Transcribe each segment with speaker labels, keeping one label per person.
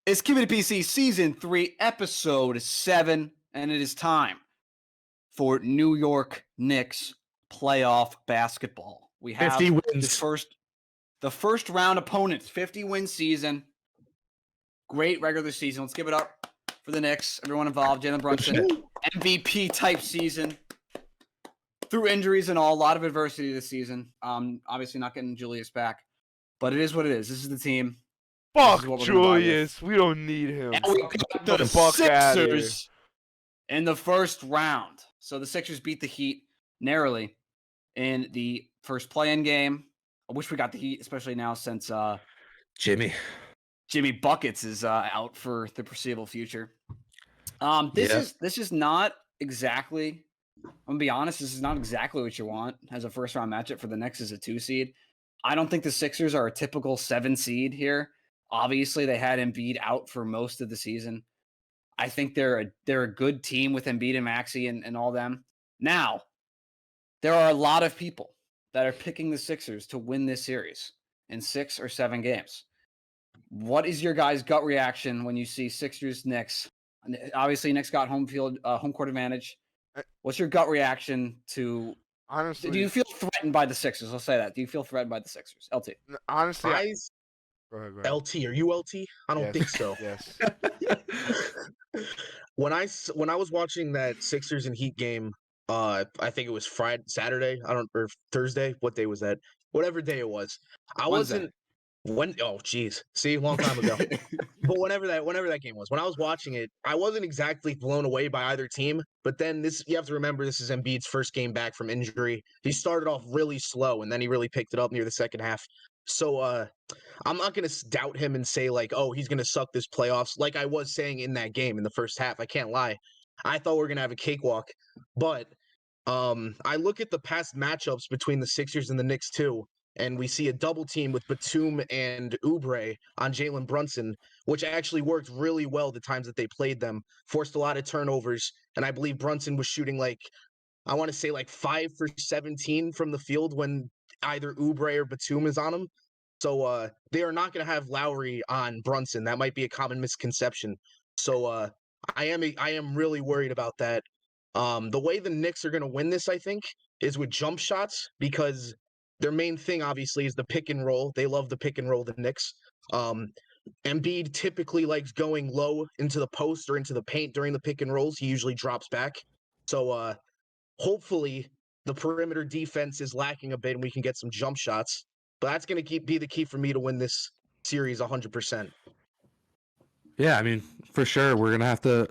Speaker 1: It's Keepin PC Season 3, Episode 7, and it is time for New York Knicks playoff basketball. We have
Speaker 2: 50 wins.
Speaker 1: the first round opponents, 50-win season. Great regular season. Let's give it up for the Knicks. Everyone involved. Jalen Brunson, MVP type season. Through injuries and all, a lot of adversity this season. Obviously not getting Julius back, but it is what it is. This is the team.
Speaker 2: Fuck Julius. We don't need him.
Speaker 1: And we got the Sixers in the first round. So the Sixers beat the Heat narrowly in the first play-in game. I wish we got the Heat, especially now since Jimmy Buckets is out for the foreseeable future. This is not exactly. I'm gonna be honest. This is not exactly what you want as a first-round matchup for the Knicks as a 2 seed. I don't think the Sixers are a typical 7 seed here. Obviously, they had Embiid out for most of the season. I think they're a good team with Embiid and Maxey and all them. Now, there are a lot of people that are picking the Sixers to win this series in 6 or 7 games. What is your guys' gut reaction when you see Sixers Knicks? Obviously, Knicks got home court advantage. What's your gut reaction to?
Speaker 2: Honestly,
Speaker 1: do you feel threatened by the Sixers? I'll say that. Do you feel threatened by the Sixers? LT.
Speaker 2: Honestly, go ahead.
Speaker 3: LT, are you LT? I don't think so.
Speaker 2: Yes.
Speaker 3: When I was watching that Sixers and Heat game, I think it was Saturday. Or Thursday. What day was that? Whatever day it was.
Speaker 1: Wednesday.
Speaker 3: Oh, geez. See, a long time ago. But whenever that game was, when I was watching it, I wasn't exactly blown away by either team. But then you have to remember, this is Embiid's first game back from injury. He started off really slow, and then he really picked it up near the second half. So I'm not going to doubt him and say, like, oh, he's going to suck this playoffs, like I was saying in that game in the first half. I can't lie. I thought we were going to have a cakewalk. But I look at the past matchups between the Sixers and the Knicks, too. And we see a double team with Batum and Oubre on Jalen Brunson, which actually worked really well the times that they played them, forced a lot of turnovers. And I believe Brunson was shooting 5 for 17 from the field when either Oubre or Batum is on him. So they are not going to have Lowry on Brunson. That might be a common misconception. So I am really worried about that. The way the Knicks are going to win this, I think, is with jump shots, because their main thing, obviously, is the pick and roll. They love the pick and roll, the Knicks. Embiid typically likes going low into the post or into the paint during the pick and rolls. He usually drops back. So hopefully the perimeter defense is lacking a bit and we can get some jump shots. But that's going to be the key for me to win this series 100%.
Speaker 2: Yeah, I mean, for sure, we're gonna have to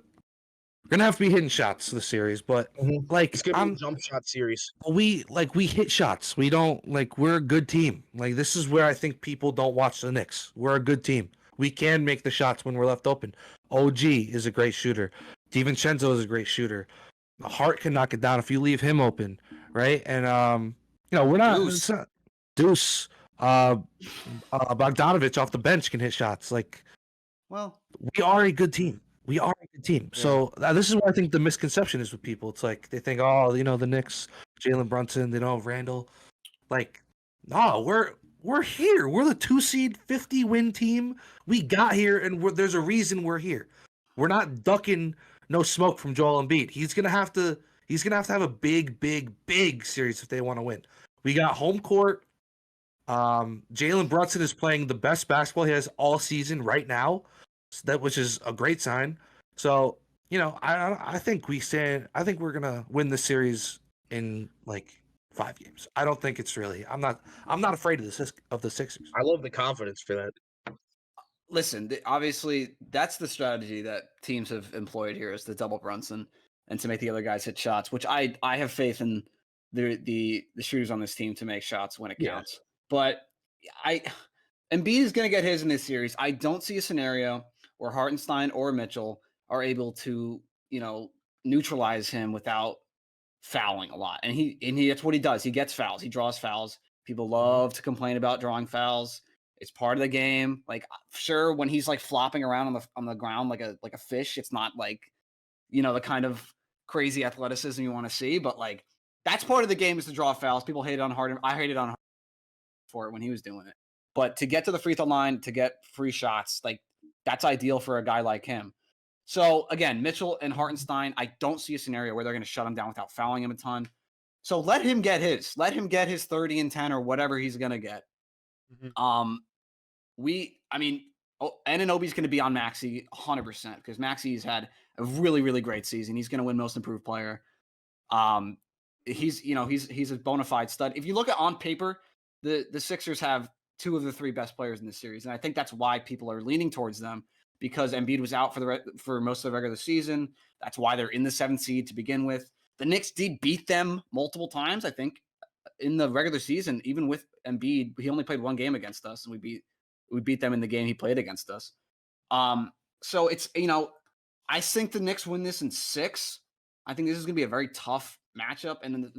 Speaker 2: be hitting shots this series, but
Speaker 3: it's gonna be a jump shot series.
Speaker 2: We hit shots. We don't we're a good team. Like, this is where I think people don't watch the Knicks. We're a good team. We can make the shots when we're left open. OG is a great shooter. DiVincenzo is a great shooter. Hart can knock it down if you leave him open, right? And we're not Deuce. Bogdanovich off the bench can hit shots. We are a good team. Yeah. So this is what I think the misconception is with people. It's like they think, the Knicks, Jalen Brunson, they don't have Randall. No, we're here. We're the 2 seed, 50-win team. We got here, and there's a reason we're here. We're not ducking no smoke from Joel Embiid. He's gonna have to have a big, big, big series if they want to win. We got home court. Jalen Brunson is playing the best basketball he has all season right now, which is a great sign. So, I think we're gonna win the series in 5 games. I don't think it's really. I'm not afraid of the Sixers.
Speaker 3: I love the confidence for that.
Speaker 1: Listen, obviously that's the strategy that teams have employed here, is to double Brunson and to make the other guys hit shots, which I have faith in the shooters on this team to make shots when it counts. But Embiid is going to get his in this series. I don't see a scenario where Hartenstein or Mitchell are able to, neutralize him without fouling a lot. And he that's what he does. He gets fouls. He draws fouls. People love to complain about drawing fouls. It's part of the game. Sure, when he's flopping around on the ground like a fish, it's not the kind of crazy athleticism you want to see. But that's part of the game, is to draw fouls. People hate it on Harden. I hated on Harden for it when he was doing it. But to get to the free throw line, to get free shots, That's ideal for a guy like him. So again, Mitchell and Hartenstein, I don't see a scenario where they're going to shut him down without fouling him a ton. So let him get his. Let him get his 30 and 10 or whatever he's going to get.
Speaker 4: Mhm.
Speaker 1: Anunoby's going to be on Maxey 100% because Maxey's had a really, really great season. He's going to win Most Improved Player. He's a bona fide stud. If you look at on paper, the Sixers have 2 of the 3 best players in this series, and I think that's why people are leaning towards them because Embiid was out for most of the regular season. That's why they're in the 7th seed to begin with. The Knicks did beat them multiple times, I think, in the regular season. Even with Embiid, he only played 1 game against us, and we beat them in the game he played against us. So it's, I think the Knicks win this in 6. I think this is going to be a very tough matchup. And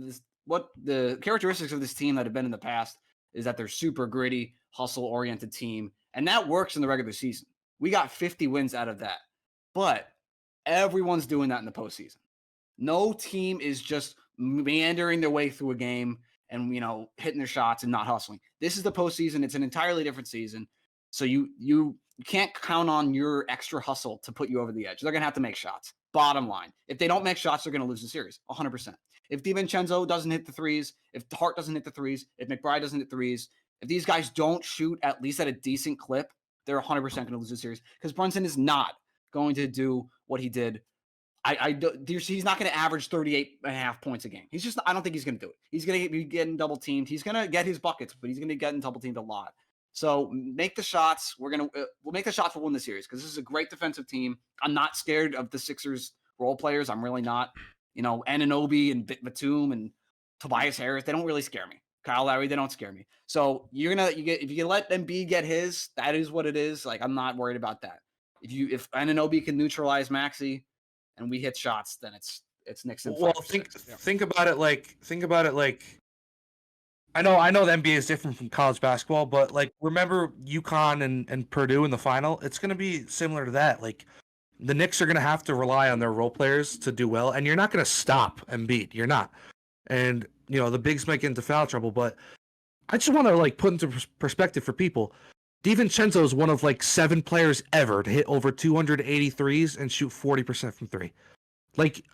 Speaker 1: what the characteristics of this team that have been in the past is that they're super gritty, hustle-oriented team. And that works in the regular season. We got 50 wins out of that. But everyone's doing that in the postseason. No team is just meandering their way through a game and, hitting their shots and not hustling. This is the postseason. It's an entirely different season. So you can't count on your extra hustle to put you over the edge. They're going to have to make shots. Bottom line. If they don't make shots, they're going to lose the series 100%. If DiVincenzo doesn't hit the threes, if Hart doesn't hit the threes, if McBride doesn't hit threes, if these guys don't shoot at least at a decent clip, they're 100% going to lose the series because Brunson is not going to do what he did. He's not going to average 38.5 points a game. I don't think he's going to do it. He's going to be getting double teamed. He's going to get his buckets, but he's going to get double teamed a lot. So make the shots. We'll make the shots. We'll win the series because this is a great defensive team. I'm not scared of the Sixers role players. I'm really not. Anunoby and Batum and Tobias Harris, they don't really scare me. Kyle Lowry, they don't scare me. So if you let Embiid get his, that is what it is. Like I'm not worried about that. If Anunoby can neutralize Maxey and we hit shots, then it's Knicks.
Speaker 2: Well, think about it like I know the NBA is different from college basketball, but like remember UConn and Purdue in the final? It's going to be similar to that. Like the Knicks are going to have to rely on their role players to do well, and you're not going to stop Embiid. You're not. And the bigs might get into foul trouble, but I just want to like put into perspective for people. DiVincenzo is one of like 7 players ever to hit over 283s and shoot 40% from 3. Like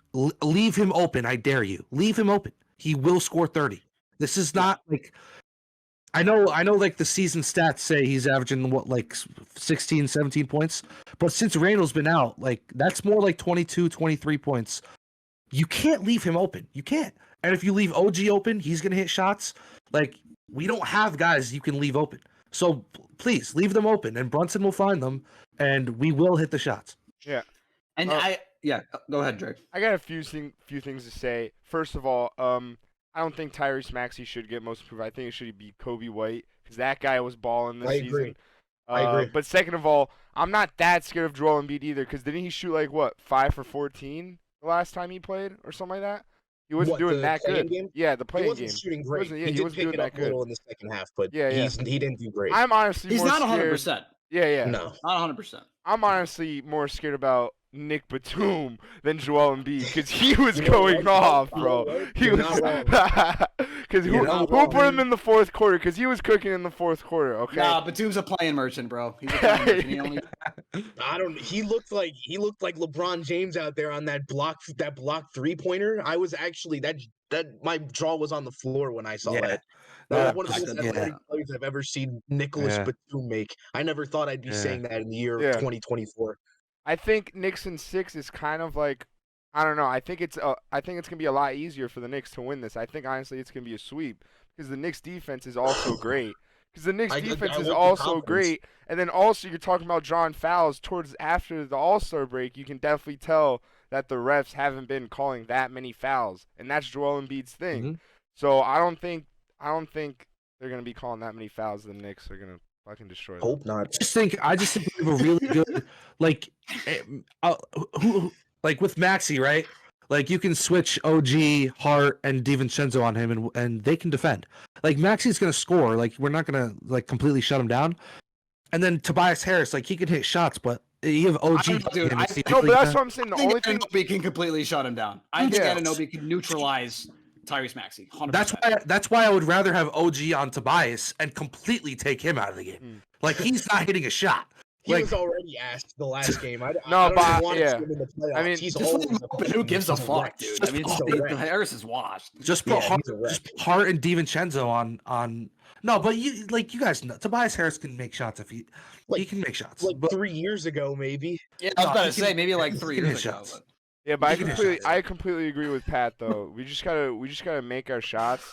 Speaker 2: leave him open, I dare you. Leave him open. He will score 30. This is not like I know like the season stats say he's averaging 16, 17 points, but since Randall's been out, like that's more like 22, 23 points. You can't leave him open. You can't. And if you leave OG open, he's going to hit shots. Like we don't have guys you can leave open. So please leave them open and Brunson will find them and we will hit the shots.
Speaker 4: Yeah.
Speaker 1: And go ahead, Drake.
Speaker 4: I got a few things to say. First of all, I don't think Tyrese Maxey should get most improved. I think it should be Kobe White because that guy was balling this season.
Speaker 3: I agree.
Speaker 4: But second of all, I'm not that scared of Joel Embiid either because didn't he shoot 5 for 14 the last time he played or something like that? He wasn't doing that good.
Speaker 3: Game?
Speaker 4: Yeah, the playing game.
Speaker 3: He wasn't shooting great.
Speaker 4: He wasn't doing that good
Speaker 3: in the second half, but
Speaker 4: yeah.
Speaker 3: he didn't do great.
Speaker 4: I'm honestly
Speaker 1: he's
Speaker 4: more
Speaker 1: not 100%.
Speaker 4: Scared. Yeah.
Speaker 3: No,
Speaker 1: not 100%.
Speaker 4: I'm honestly more scared about Nick Batum than Joel Embiid because he was going off, bro. He was because who put him in the fourth quarter? Because he was cooking in the fourth quarter. Okay.
Speaker 1: Nah, Batum's a playing merchant, bro. He's a playing merchant.
Speaker 3: He looked like LeBron James out there on that block 3-pointer. I was actually that my jaw was on the floor when I saw that. That was one of the most athletic plays I've ever seen Nicholas Batum make. I never thought I'd be saying that in the year of 2024.
Speaker 4: I think Knicks in 6 is kind of like, I don't know. I think it's gonna be a lot easier for the Knicks to win this. I think honestly it's gonna be a sweep because the Knicks defense is also great. Because the Knicks defense is also great, and then also you're talking about drawing fouls towards after the All-Star break. You can definitely tell that the refs haven't been calling that many fouls, and that's Joel Embiid's thing.
Speaker 2: Mm-hmm.
Speaker 4: So I don't think they're gonna be calling that many fouls. The Knicks are gonna fucking destroy them.
Speaker 3: Hope not.
Speaker 2: I just think we have a really good with Maxey, right? Like you can switch OG, Hart, and DiVincenzo on him, and they can defend. Like Maxey's gonna score. Like we're not gonna completely shut him down. And then Tobias Harris, he can hit shots, but you have OG.
Speaker 4: No, but that's what I'm saying. The only thing
Speaker 1: Anunoby can completely shut him down. I think Anunoby can neutralize Tyrese Maxey. 100%.
Speaker 2: That's why I would rather have OG on Tobias and completely take him out of the game. Like he's not hitting a shot.
Speaker 3: He
Speaker 2: Like-
Speaker 3: was already asked the last game. I
Speaker 4: No,
Speaker 3: don't want to
Speaker 4: yeah.
Speaker 3: see him in the playoffs.
Speaker 4: I mean,
Speaker 3: he's
Speaker 1: Just let
Speaker 3: always
Speaker 1: him open. Who gives a
Speaker 3: he's
Speaker 1: fuck,
Speaker 3: wreck.
Speaker 1: dude? I mean,
Speaker 3: He's a wreck.
Speaker 1: Harris is washed.
Speaker 2: Just put
Speaker 3: Yeah,
Speaker 2: Hart,
Speaker 3: he's a wreck.
Speaker 2: just put Hart and DiVincenzo on. No, but you guys know Tobias Harris can make shots if he
Speaker 3: Like-
Speaker 2: can make shots.
Speaker 3: Like
Speaker 2: but
Speaker 3: 3 years ago, maybe.
Speaker 1: Yeah, I was
Speaker 2: No,
Speaker 1: about
Speaker 2: he
Speaker 1: to say
Speaker 2: can-
Speaker 1: maybe like
Speaker 2: he
Speaker 1: 3
Speaker 2: can
Speaker 1: years
Speaker 2: hit
Speaker 1: ago.
Speaker 2: shots.
Speaker 1: But
Speaker 4: Yeah, but
Speaker 2: He can hit shots.
Speaker 4: I completely agree with Pat though. We just gotta make our shots.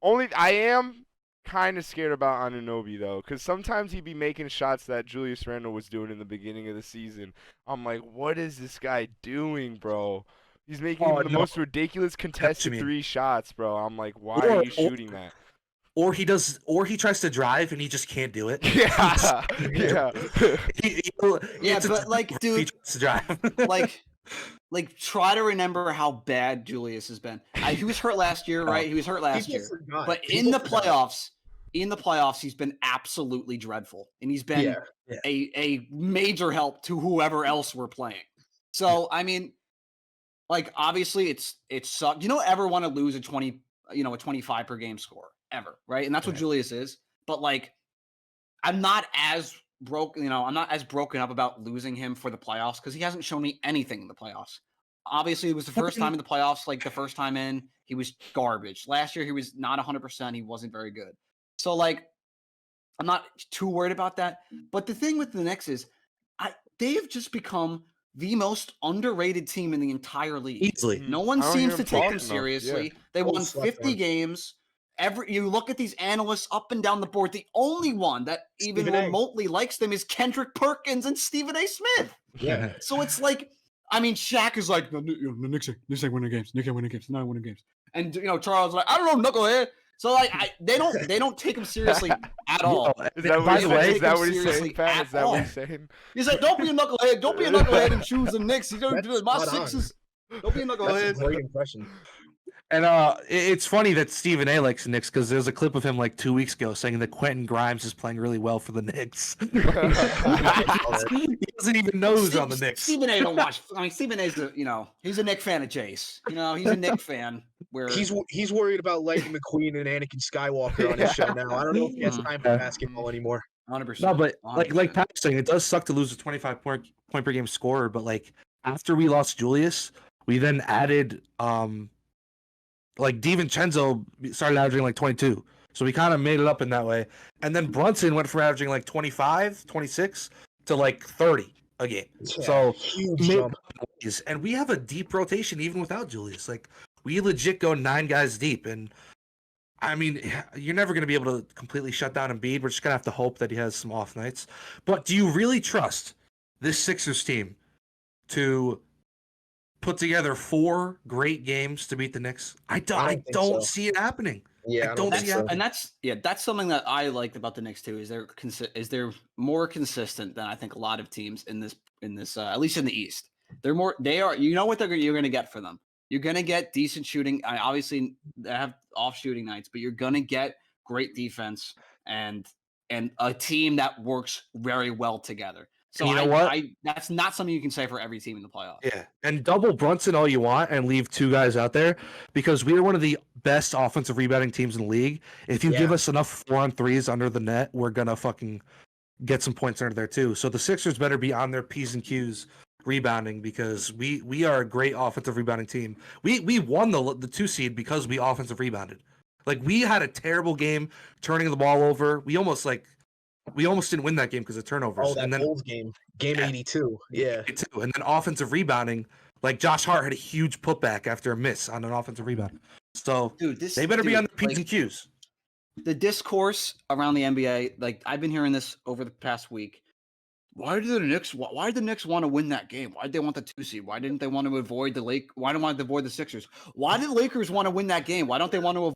Speaker 4: I am kind of scared about Anunoby though, because sometimes he'd be making shots that Julius Randle was doing in the beginning of the season. I'm like, what is this guy doing, bro? He's making the most ridiculous contested
Speaker 2: mean.
Speaker 4: 3 shots, bro. I'm like, why
Speaker 2: Or-
Speaker 4: are you
Speaker 2: or-
Speaker 4: shooting that?
Speaker 2: or he tries to drive and he just can't do it.
Speaker 4: Yeah, yeah.
Speaker 1: Yeah,
Speaker 2: It's a
Speaker 1: but, like,
Speaker 2: if
Speaker 1: dude,
Speaker 2: he tries to drive.
Speaker 1: like try to remember how bad Julius has been. He was hurt last year, right? He was hurt last
Speaker 3: People
Speaker 1: year.
Speaker 3: forgot.
Speaker 1: But
Speaker 3: People
Speaker 1: in the
Speaker 3: forgot.
Speaker 1: playoffs, he's been absolutely dreadful, and he's been
Speaker 3: Yeah.
Speaker 1: a major help to whoever else we're playing. So I mean, like obviously it sucks. You don't ever want to lose a 25 per game score ever, right? And that's what
Speaker 2: Right.
Speaker 1: Julius is. But like, I'm not as broken up about losing him for the playoffs because he hasn't shown me anything in the playoffs. Obviously, it was the first time in the playoffs. Like the first time in, he was garbage. Last year, he was not 100%. He wasn't very good. So like, I'm not too worried about that. But the thing with the Knicks is, they have just become the most underrated team in the entire league.
Speaker 2: Easily.
Speaker 1: No one
Speaker 4: I don't
Speaker 1: seems
Speaker 4: hear
Speaker 1: to
Speaker 4: him
Speaker 1: take
Speaker 4: talk
Speaker 1: them
Speaker 4: enough,
Speaker 1: seriously.
Speaker 4: yeah.
Speaker 1: They
Speaker 3: Totally
Speaker 1: won
Speaker 3: slept
Speaker 1: 50
Speaker 3: on.
Speaker 1: games. You look at these analysts up and down the board. The only one that even
Speaker 3: Stephen A.
Speaker 1: remotely likes them is Kendrick Perkins and Stephen A. Smith.
Speaker 3: Yeah.
Speaker 1: So it's like, I mean, Shaq is like, the Knicks ain't winning games. Knicks ain't winning games. Not winning games. And Charles is like, I don't know, knucklehead. So like, they don't take him seriously at all.
Speaker 4: Is that
Speaker 2: By
Speaker 4: what,
Speaker 2: the
Speaker 4: he's-
Speaker 2: way,
Speaker 4: is that what he's
Speaker 1: seriously
Speaker 4: saying, Pat?
Speaker 1: at
Speaker 4: Is that what
Speaker 1: all.
Speaker 4: he's saying?
Speaker 1: He's like, don't be a knucklehead. Don't be a knucklehead and choose the Knicks. You don't
Speaker 3: That's
Speaker 1: do it. My
Speaker 3: spot on.
Speaker 1: Sixers. Don't be a
Speaker 3: That's a
Speaker 1: knucklehead.
Speaker 3: great impression.
Speaker 2: And it's funny that Stephen A likes the Knicks because there's a clip of him like 2 weeks ago saying that Quentin Grimes is playing really well for the Knicks. He doesn't even know who's on the Knicks.
Speaker 1: Stephen A. don't watch. I mean, Stephen A's he's a Knick fan of Jace. He's a Knick fan. Where
Speaker 3: He's worried about Lightning McQueen and Anakin Skywalker on his show now. I don't know if he has time for basketball anymore.
Speaker 1: 100%.
Speaker 2: No, but like
Speaker 1: 100%.
Speaker 2: Pat was saying, it does suck to lose a 25 point per game scorer. But like after we lost Julius, we then added like DiVincenzo started averaging like 22. So we kind of made it up in that way. And then Brunson went from averaging like 25, 26 to like 30 a game. So
Speaker 3: huge
Speaker 2: made
Speaker 3: jump.
Speaker 2: noise. And we have a deep rotation even without Julius. Like we legit go 9 guys deep. And I mean, you're never going to be able to completely shut down Embiid. We're just going to have to hope that he has some off nights. But do you really trust this Sixers team to put together 4 great games to beat the Knicks? I don't
Speaker 3: think so.
Speaker 2: see it happening.
Speaker 3: Yeah,
Speaker 2: I don't see it.
Speaker 1: And that's something that I liked about the Knicks too. Is they're more consistent than I think a lot of teams in this at least in the East. They are. You know what you're going to get for them. You're going to get decent shooting. Obviously, they have off shooting nights, but you're going to get great defense and a team that works very well together. So
Speaker 2: And you know what?
Speaker 1: That's not something you can say for every team in the playoffs.
Speaker 2: Yeah, and double Brunson all you want and leave 2 guys out there because we are one of the best offensive rebounding teams in the league. If you give us enough 4-on-3s under the net, we're going to fucking get some points under there too. So the Sixers better be on their P's and Q's rebounding because we are a great offensive rebounding team. We won the 2 seed because we offensive rebounded. Like we had a terrible game turning the ball over. We almost didn't win that game because of turnovers.
Speaker 3: Oh, that
Speaker 2: and then
Speaker 3: Bulls game 82. Yeah.
Speaker 2: too. And then offensive rebounding, like Josh Hart had a huge putback after a miss on an offensive rebound. So
Speaker 1: Dude,
Speaker 2: they better be on the P's and Q's.
Speaker 1: The discourse around the NBA, like I've been hearing this over the past week. Why did the Knicks want to win that game? Why did they want the 2 seed? Why didn't they want to avoid Why don't they want to avoid the Sixers? Why did the Lakers want to win that game? Why don't they want to avoid?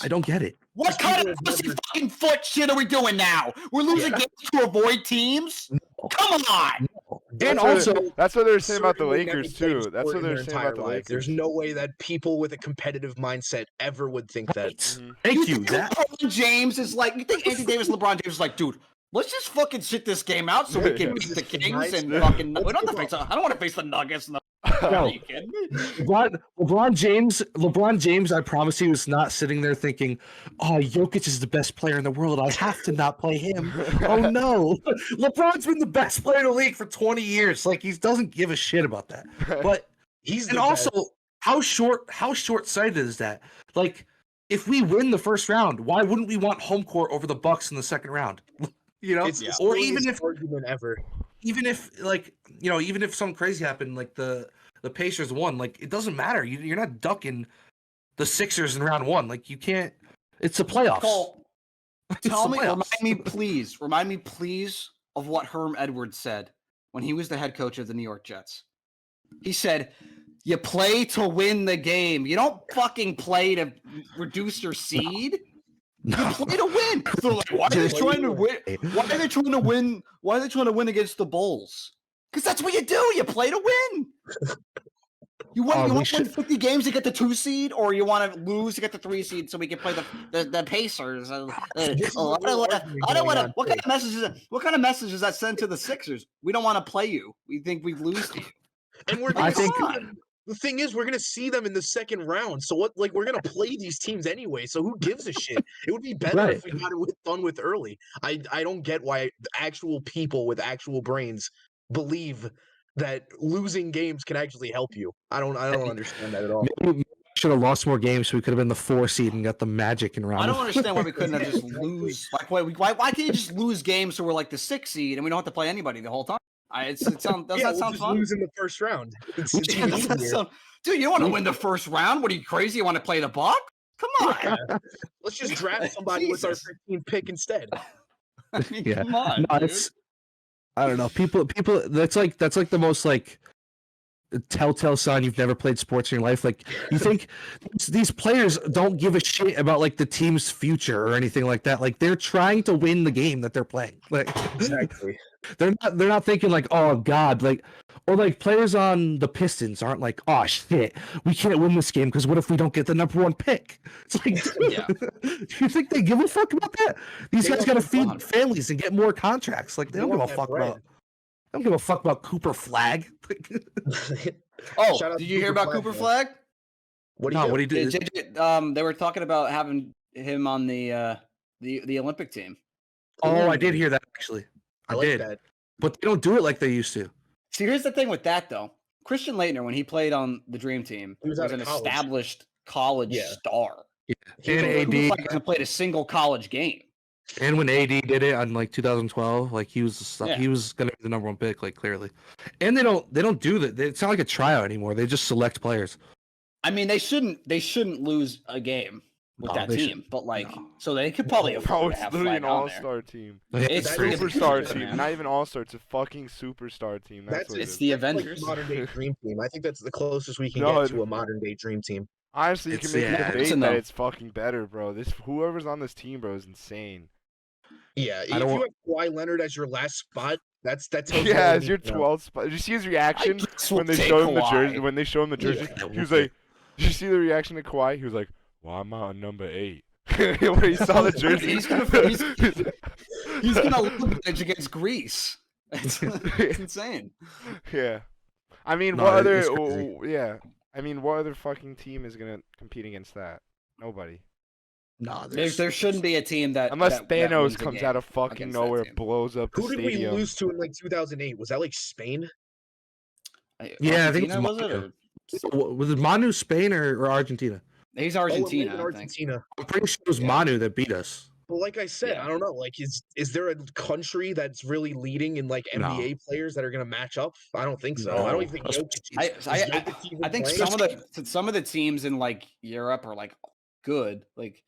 Speaker 2: I don't get it.
Speaker 1: What kind of pussy fucking foot shit are we doing now? We're losing games to avoid teams? Come on!
Speaker 2: And also,
Speaker 4: that's what they were saying about the
Speaker 3: Certainly never
Speaker 4: Lakers
Speaker 3: played
Speaker 4: too.
Speaker 3: sport
Speaker 4: That's what
Speaker 3: in
Speaker 4: they were
Speaker 3: their
Speaker 4: saying
Speaker 3: entire
Speaker 4: about the
Speaker 3: life.
Speaker 4: Lakers.
Speaker 3: There's no way that people with a competitive mindset ever would think that.
Speaker 2: Thank you.
Speaker 1: think
Speaker 2: That
Speaker 1: LeBron James is like, you think Anthony Davis, LeBron James is like, dude, let's just fucking sit this game out so we can beat the Kings and fucking. We don't have to face. I don't want to face the Nuggets. Are you kidding me?
Speaker 2: LeBron James, I promise he was not sitting there thinking, "Oh, Jokic is the best player in the world. I have to not play him." Oh no, LeBron's been the best player in the league for 20 years. Like he doesn't give a shit about that. But
Speaker 3: He's
Speaker 2: and also, how short-sighted is that? Like, if we win the first round, why wouldn't we want home court over the Bucks in the second round?
Speaker 3: It's the
Speaker 2: Or even
Speaker 3: silliest
Speaker 2: if
Speaker 3: argument ever.
Speaker 2: even if like even if something crazy happened, like the Pacers won, like it doesn't matter. You're not ducking the Sixers in round one. Like you can't. It's the playoffs.
Speaker 1: Cole,
Speaker 2: It's
Speaker 1: tell
Speaker 2: the
Speaker 1: me,
Speaker 2: playoffs.
Speaker 1: remind me, please, of what Herm Edwards said when he was the head coach of the New York Jets. He said, "You play to win the game. You don't fucking play to reduce your seed. You play to win." So like, why are they trying to win? Why are they trying to win? Why are they trying to win against the Bulls? Because that's what you do. You play to win. You want to win 50 games to get the 2 seed, or you want to lose to get the 3 seed so we can play the Pacers? I don't want to. What kind of message is that? What kind of message does that send to the Sixers? We don't want to play you. We think we lose to you.
Speaker 3: And we're
Speaker 2: I
Speaker 3: gonna
Speaker 2: think-
Speaker 3: see them. The thing is, we're gonna see them in the second round. So what? Like, we're gonna play these teams anyway. So who gives a shit? It would be better if we got it done with early. I don't get why actual people with actual brains believe that losing games can actually help you. I don't understand that at all.
Speaker 2: Maybe we should have lost more games, so we could have been the 4 seed and got the Magic in round.
Speaker 1: I don't understand why we couldn't have just lose. Like, why can't you just lose games so we're like the 6 seed and we don't have to play anybody the whole time? Doesn't that sound
Speaker 3: just
Speaker 1: fun?
Speaker 3: lose in the first round. It's even easier.
Speaker 1: Dude, you don't want to win the first round. What are you, crazy? You want to play the Bucks? Come on.
Speaker 3: Let's just draft somebody with our 15th pick instead.
Speaker 1: I mean,
Speaker 2: Yeah.
Speaker 1: come on,
Speaker 2: No,
Speaker 1: dude.
Speaker 2: I don't know. People. That's like the most like telltale sign you've never played sports in your life. Like you think these players don't give a shit about like the team's future or anything like that. Like they're trying to win the game that they're playing. Like
Speaker 3: Exactly.
Speaker 2: they're not thinking like, oh God, like, or like players on the Pistons aren't like, oh shit, we can't win this game because what if we don't get the number 1 pick? It's like,
Speaker 1: Yeah.
Speaker 2: you think they give a fuck about that? These
Speaker 3: They
Speaker 2: guys
Speaker 3: want
Speaker 2: got to
Speaker 3: the
Speaker 2: feed
Speaker 3: bond.
Speaker 2: families and get more contracts. Like they don't give a
Speaker 3: want that
Speaker 2: fuck
Speaker 3: bread.
Speaker 2: about. I don't give a fuck about Cooper Flag.
Speaker 1: Oh,
Speaker 3: Shout out
Speaker 1: did
Speaker 3: to
Speaker 1: you hear
Speaker 3: Cooper
Speaker 1: about
Speaker 3: Flag,
Speaker 1: Cooper
Speaker 3: though.
Speaker 1: Flag?
Speaker 3: What do
Speaker 2: No,
Speaker 3: you do?
Speaker 2: what do you do?
Speaker 1: They were talking about having him on the Olympic team.
Speaker 2: Oh, I did hear that actually.
Speaker 3: I like
Speaker 2: did,
Speaker 3: that.
Speaker 2: but they don't do it like they used to.
Speaker 1: See, here's the thing with that though. Christian Laettner, when he played on the Dream Team,
Speaker 3: He was
Speaker 1: was
Speaker 3: out
Speaker 1: an
Speaker 3: of college.
Speaker 1: established college
Speaker 3: Yeah.
Speaker 1: star.
Speaker 3: He was
Speaker 2: And
Speaker 3: on-
Speaker 1: Cooper
Speaker 2: AD,
Speaker 1: Flag hasn't played a single college game.
Speaker 2: and when AD did it on like 2012, like he was
Speaker 1: Yeah.
Speaker 2: he was gonna be the #1 pick, like clearly. And they don't do that. It's not like a tryout anymore. They just select players.
Speaker 1: I mean, they shouldn't lose a game with
Speaker 2: No,
Speaker 1: that
Speaker 2: they
Speaker 1: team, but like,
Speaker 2: no.
Speaker 1: so they could probably
Speaker 3: Bro,
Speaker 1: afford
Speaker 4: Bro,
Speaker 1: to
Speaker 4: it's
Speaker 1: have
Speaker 4: literally
Speaker 1: Flag
Speaker 4: an
Speaker 1: on there.
Speaker 4: all-star team.
Speaker 1: It's
Speaker 3: That
Speaker 1: the
Speaker 3: is a
Speaker 4: Superstar
Speaker 1: Avengers,
Speaker 4: team,
Speaker 1: man.
Speaker 4: not even all-star. It's a fucking superstar team. That's what it
Speaker 1: It's
Speaker 4: is.
Speaker 1: the
Speaker 3: that's like
Speaker 1: Avengers.
Speaker 3: modern day dream team. I think that's the closest we can
Speaker 4: No,
Speaker 3: get to a modern day dream team.
Speaker 4: Honestly, you
Speaker 2: It's-
Speaker 4: can make
Speaker 2: yeah,
Speaker 4: a debate
Speaker 1: listen,
Speaker 4: that
Speaker 1: though.
Speaker 4: it's fucking better, bro. This whoever's on this team, bro, is insane.
Speaker 3: Yeah, if
Speaker 2: I don't
Speaker 3: you
Speaker 2: want-
Speaker 3: have Kawhi Leonard as your last spot, that tells you all
Speaker 4: Yeah,
Speaker 3: you
Speaker 4: as
Speaker 3: need
Speaker 4: your
Speaker 3: to know.
Speaker 4: 12th spot. Did you see his reaction
Speaker 1: guess
Speaker 4: when
Speaker 1: we'll
Speaker 4: they
Speaker 1: take
Speaker 4: showed him the
Speaker 1: Kawhi.
Speaker 4: jersey? When they showed him the jersey,
Speaker 2: Yeah,
Speaker 4: he was
Speaker 2: we'll
Speaker 4: like, "Did you see the reaction to Kawhi?" He was like, "Well, I'm on number 8." When he saw the jersey,
Speaker 1: He's gonna lose against Greece. It's insane.
Speaker 4: Yeah, I mean,
Speaker 2: No,
Speaker 4: what other?
Speaker 2: it's crazy.
Speaker 4: Yeah, I mean, what other fucking team is gonna compete against that? Nobody.
Speaker 2: No,
Speaker 1: There shouldn't be a team that
Speaker 4: Unless
Speaker 1: that wins
Speaker 4: Thanos
Speaker 1: the
Speaker 4: comes
Speaker 1: game
Speaker 4: out of fucking
Speaker 1: against that
Speaker 4: nowhere,
Speaker 1: team.
Speaker 4: blows up the
Speaker 3: Who did
Speaker 4: stadium.
Speaker 3: we lose to in like 2008? Was that like Spain?
Speaker 2: Yeah, I think it's
Speaker 1: Argentina, was it?
Speaker 2: Manu.
Speaker 1: Or-
Speaker 2: Was it Manu Spain or Argentina?
Speaker 1: He's
Speaker 3: Oh, it might
Speaker 1: Argentina,
Speaker 3: have
Speaker 1: I
Speaker 3: been
Speaker 1: think.
Speaker 3: Argentina.
Speaker 2: I'm pretty sure it was
Speaker 1: Yeah.
Speaker 2: Manu that beat us.
Speaker 3: But like I said,
Speaker 1: Yeah.
Speaker 3: I don't know. Like, is there a country that's really leading in like
Speaker 2: No.
Speaker 3: NBA players that are gonna match up? I don't think so.
Speaker 2: No.
Speaker 3: I don't even think
Speaker 2: That's-
Speaker 3: Jokic is
Speaker 1: I
Speaker 3: Jokic even
Speaker 1: think
Speaker 3: playing?
Speaker 1: some of the teams in like Europe are like good, like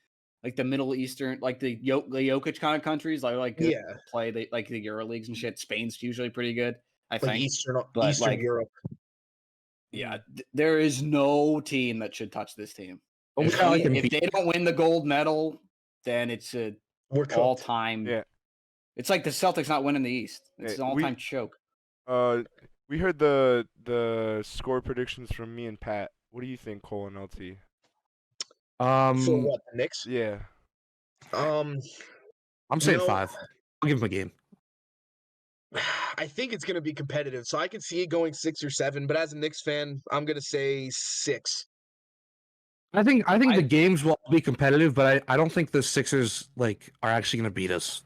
Speaker 1: the Middle Eastern, like the Jokic kind of countries, like good
Speaker 3: Yeah,
Speaker 1: play they like the Euro leagues and shit. Spain's usually pretty good, I
Speaker 3: like
Speaker 1: think.
Speaker 3: Eastern
Speaker 1: But, like,
Speaker 3: Europe.
Speaker 1: Yeah, there is no team that should touch this team.
Speaker 2: Oh, we
Speaker 1: If,
Speaker 2: got, like,
Speaker 1: if
Speaker 2: Embiid.
Speaker 1: they don't win the gold medal, then it's a
Speaker 3: We're cooked.
Speaker 1: all-time.
Speaker 4: Yeah.
Speaker 1: It's like the Celtics not winning the East. It's
Speaker 4: Hey,
Speaker 1: an all-time choke.
Speaker 4: We heard the score predictions from me and Pat. What do you think, Cole and LT?
Speaker 3: For what, the Knicks?
Speaker 4: Yeah.
Speaker 3: Um,
Speaker 2: I'm saying
Speaker 3: No.
Speaker 2: 5. I'll give him a game.
Speaker 3: I think it's going to be competitive, so I can see it going 6 or 7. But as a Knicks fan, I'm going to say 6.
Speaker 2: I think the games will be competitive, but I don't think the Sixers are actually going to beat us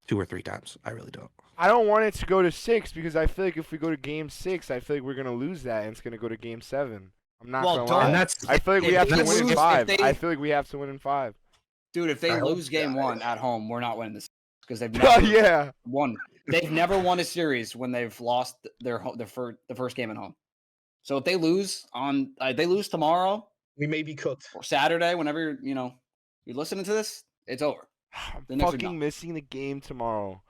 Speaker 2: 2 or 3 times. I really don't.
Speaker 4: I don't want it to go to 6 because I feel like if we go to Game 6, I feel like we're gonna lose that, and it's gonna go to Game 7. I'm not gonna lie.
Speaker 2: And that's
Speaker 4: I feel like we have to win in
Speaker 1: lose-
Speaker 4: 5.
Speaker 1: if they-
Speaker 4: I feel like we have to win in 5.
Speaker 1: Dude, if they
Speaker 3: I hope
Speaker 1: lose game
Speaker 3: so.
Speaker 1: 1 at home, we're not winning this because they've
Speaker 4: Oh
Speaker 1: never
Speaker 4: yeah.
Speaker 1: won. They've never won a series when they've lost the first game at home. So if they lose they lose tomorrow
Speaker 3: We may be cooked.
Speaker 1: or Saturday, whenever you're listening to this, it's over.
Speaker 4: I'm
Speaker 1: The Knicks are
Speaker 4: fucking
Speaker 1: done.
Speaker 4: missing the game tomorrow.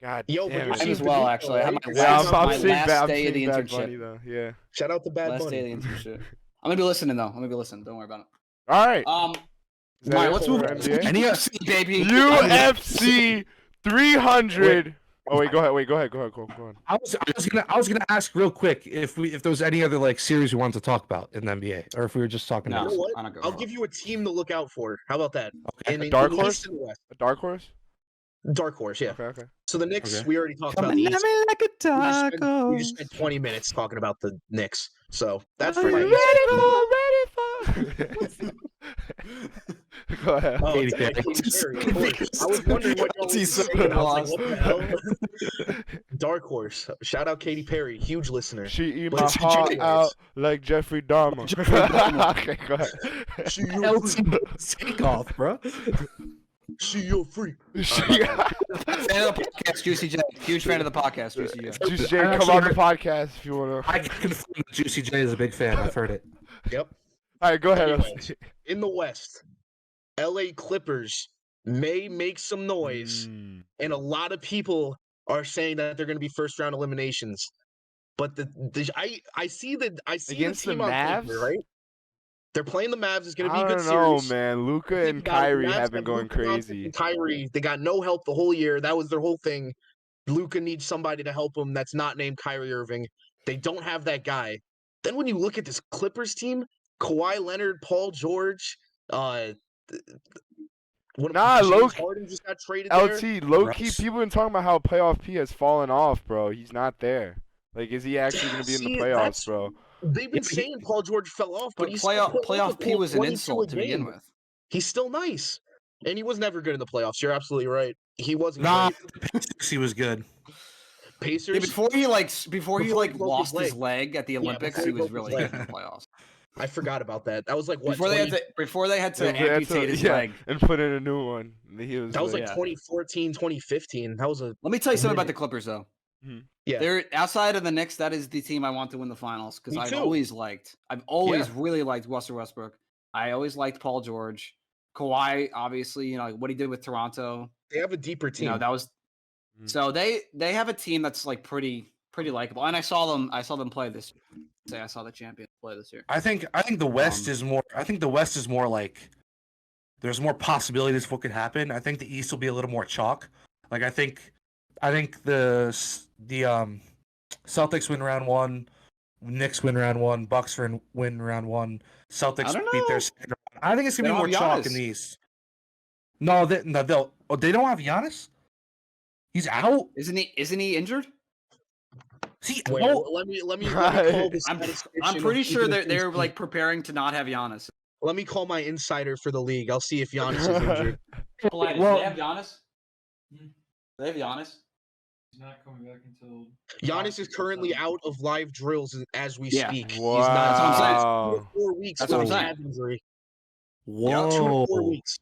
Speaker 4: God
Speaker 3: Yo, but
Speaker 4: damn
Speaker 3: you're
Speaker 4: it.
Speaker 1: I am as
Speaker 3: seeing
Speaker 1: well,
Speaker 3: Bad
Speaker 1: actually. I had
Speaker 3: Bunny,
Speaker 1: my
Speaker 3: right?
Speaker 4: Yeah,
Speaker 1: last,
Speaker 4: I'm
Speaker 1: my
Speaker 4: seeing
Speaker 1: last
Speaker 4: Bad, I'm
Speaker 1: day of the
Speaker 4: seeing Bad
Speaker 1: internship.
Speaker 4: Bunny though. Yeah.
Speaker 3: Shout out to Bad
Speaker 1: Last
Speaker 3: Bunny.
Speaker 1: day of the internship. I'm gonna be listening though. I'm gonna be listening. Don't worry about it.
Speaker 4: All right. Is that
Speaker 1: All right,
Speaker 4: it
Speaker 1: let's
Speaker 4: for
Speaker 1: move
Speaker 4: NBA?
Speaker 1: on to UFC, baby.
Speaker 4: UFC 300. Oh wait, go ahead. Go on.
Speaker 2: I was gonna ask real quick if there was any other series we wanted to talk about in the NBA, or if we were just talking
Speaker 1: No.
Speaker 3: You
Speaker 2: about.
Speaker 3: know what?
Speaker 1: I don't go
Speaker 3: I'll
Speaker 1: for
Speaker 3: give
Speaker 1: it.
Speaker 3: you a team to look out for. How about that?
Speaker 2: Okay.
Speaker 3: In
Speaker 4: Dark
Speaker 3: the
Speaker 4: horse?
Speaker 3: East and the West.
Speaker 4: A dark horse?
Speaker 3: Dark horse, yeah.
Speaker 4: Okay.
Speaker 3: So the Knicks,
Speaker 2: Okay.
Speaker 3: we already talked about the
Speaker 1: Coming at
Speaker 3: East.
Speaker 1: me like a
Speaker 3: We just
Speaker 1: taco.
Speaker 3: spent 20 minutes talking about the Knicks. So that's
Speaker 4: Are
Speaker 3: for my
Speaker 4: you
Speaker 3: East.
Speaker 4: ready for? Go ahead.
Speaker 3: Oh,
Speaker 2: Katy
Speaker 3: it's
Speaker 2: Perry.
Speaker 3: Katy Perry, of course. I was wondering what y'all
Speaker 1: He's
Speaker 3: were
Speaker 1: so
Speaker 3: saying. I was
Speaker 1: lost.
Speaker 3: like, what the hell? Dark horse. Shout out Katy Perry, huge listener.
Speaker 4: She eat
Speaker 3: But
Speaker 4: my
Speaker 3: it's
Speaker 4: heart
Speaker 3: Juniors.
Speaker 4: out like Jeffrey Dahmer.
Speaker 1: Jeffrey Dahmer.
Speaker 4: Okay, go ahead.
Speaker 3: She your freak.
Speaker 2: Take off, bro.
Speaker 3: She your freak.
Speaker 4: She-
Speaker 1: Fan of the podcast, Juicy J. Huge fan of the podcast, Juicy J.
Speaker 4: Juicy J,
Speaker 2: I
Speaker 4: come
Speaker 2: actually
Speaker 4: on the
Speaker 2: heard-
Speaker 4: podcast if you wanna.
Speaker 2: I can confirm that Juicy J is a big fan. I've heard it.
Speaker 3: Yep.
Speaker 4: All right, go ahead.
Speaker 3: Anyways, in the West, LA Clippers may make some noise, and a lot of people are saying that they're going to be first round eliminations. But I see
Speaker 4: Against
Speaker 3: the team
Speaker 4: the
Speaker 3: on
Speaker 4: Mavs?
Speaker 3: paper, right? They're playing the Mavs. It's going to be
Speaker 4: I
Speaker 3: a good
Speaker 4: don't know,
Speaker 3: series.
Speaker 4: man. Luca
Speaker 3: Think
Speaker 4: and
Speaker 3: about it, the
Speaker 4: Kyrie
Speaker 3: Mavs
Speaker 4: have been going
Speaker 3: Luka Doncic
Speaker 4: crazy.
Speaker 3: and Kyrie, they got no help the whole year. That was their whole thing. Luca needs somebody to help him that's not named Kyrie Irving. They don't have that guy. Then when you look at this Clippers team, Kawhi Leonard, Paul George,
Speaker 4: Nah,
Speaker 3: James
Speaker 4: low-
Speaker 3: Harden just got traded there.
Speaker 4: LT, low key,
Speaker 2: Russ.
Speaker 4: people been talking about how playoff P has fallen off, bro. He's not there. Like, is he actually gonna be in the
Speaker 3: See,
Speaker 4: playoffs,
Speaker 3: that's-
Speaker 4: bro?
Speaker 3: They've been
Speaker 2: Yeah, but
Speaker 3: saying Paul George fell off, but
Speaker 1: But
Speaker 3: he's still put up
Speaker 1: playoff
Speaker 3: a
Speaker 1: P
Speaker 3: full
Speaker 1: was an
Speaker 3: 22
Speaker 1: insult to begin
Speaker 3: game.
Speaker 1: with.
Speaker 3: He's still nice, and he was never good in the playoffs. You're absolutely right. He wasn't
Speaker 2: Nah,
Speaker 3: great.
Speaker 2: he was good.
Speaker 3: Pacers.
Speaker 1: Yeah, before he
Speaker 3: Before he broke his
Speaker 1: lost his
Speaker 3: leg.
Speaker 1: leg at the Olympics,
Speaker 3: before
Speaker 1: he
Speaker 3: he
Speaker 1: was
Speaker 3: broke his
Speaker 1: really
Speaker 3: leg.
Speaker 1: good in the playoffs.
Speaker 3: I forgot about that. That was like what?
Speaker 1: Before they had to
Speaker 4: Yeah,
Speaker 1: amputate his
Speaker 4: yeah,
Speaker 1: leg.
Speaker 4: and put in a new one. He was.
Speaker 3: That was like
Speaker 1: yeah.
Speaker 3: 2014, 2015. That was a
Speaker 1: Let me tell you something about
Speaker 3: minute.
Speaker 1: the Clippers, though.
Speaker 3: Yeah.
Speaker 1: They're outside of the Knicks. That is the team I want to win the finals because
Speaker 3: Me
Speaker 1: I've
Speaker 3: too.
Speaker 1: always really liked Russell Westbrook. I always liked Paul George, Kawhi. Obviously, what he did with Toronto.
Speaker 3: They have a deeper team.
Speaker 1: That was
Speaker 4: Mhm.
Speaker 1: so they have a team that's pretty likable. And I saw them play this. Say I saw the champions play this year.
Speaker 2: I think the West is more. I think the West is more like there's more possibilities for what could happen. I think the East will be a little more chalk. Like I think the Celtics win round 1, Knicks win round 1, Bucks win round 1, Celtics
Speaker 1: don't
Speaker 2: beat their
Speaker 1: know.
Speaker 2: second round. I think it's
Speaker 1: They
Speaker 2: gonna be more
Speaker 1: don't have
Speaker 2: chalk
Speaker 1: Giannis.
Speaker 2: in the East. No, they don't have Giannis. He's out.
Speaker 1: Isn't he injured?
Speaker 2: Is he
Speaker 3: Wait,
Speaker 2: out?
Speaker 3: let me
Speaker 4: Right.
Speaker 3: call this.
Speaker 1: I'm pretty sure they're preparing to not have Giannis.
Speaker 3: Let me call my insider for the league. I'll see if Giannis is injured.
Speaker 1: Well,
Speaker 2: Well-
Speaker 1: they have Giannis. They have Giannis.
Speaker 5: He's not coming back until.
Speaker 3: Giannis is currently out of live drills as we
Speaker 1: Yeah.
Speaker 3: speak.
Speaker 4: Wow.
Speaker 3: He's not.
Speaker 1: That's what I'm saying.
Speaker 3: 2 or 4 weeks.
Speaker 1: That's what I'm
Speaker 3: from
Speaker 1: saying.
Speaker 3: ab injury.
Speaker 2: Whoa.
Speaker 3: 2 or 4 weeks.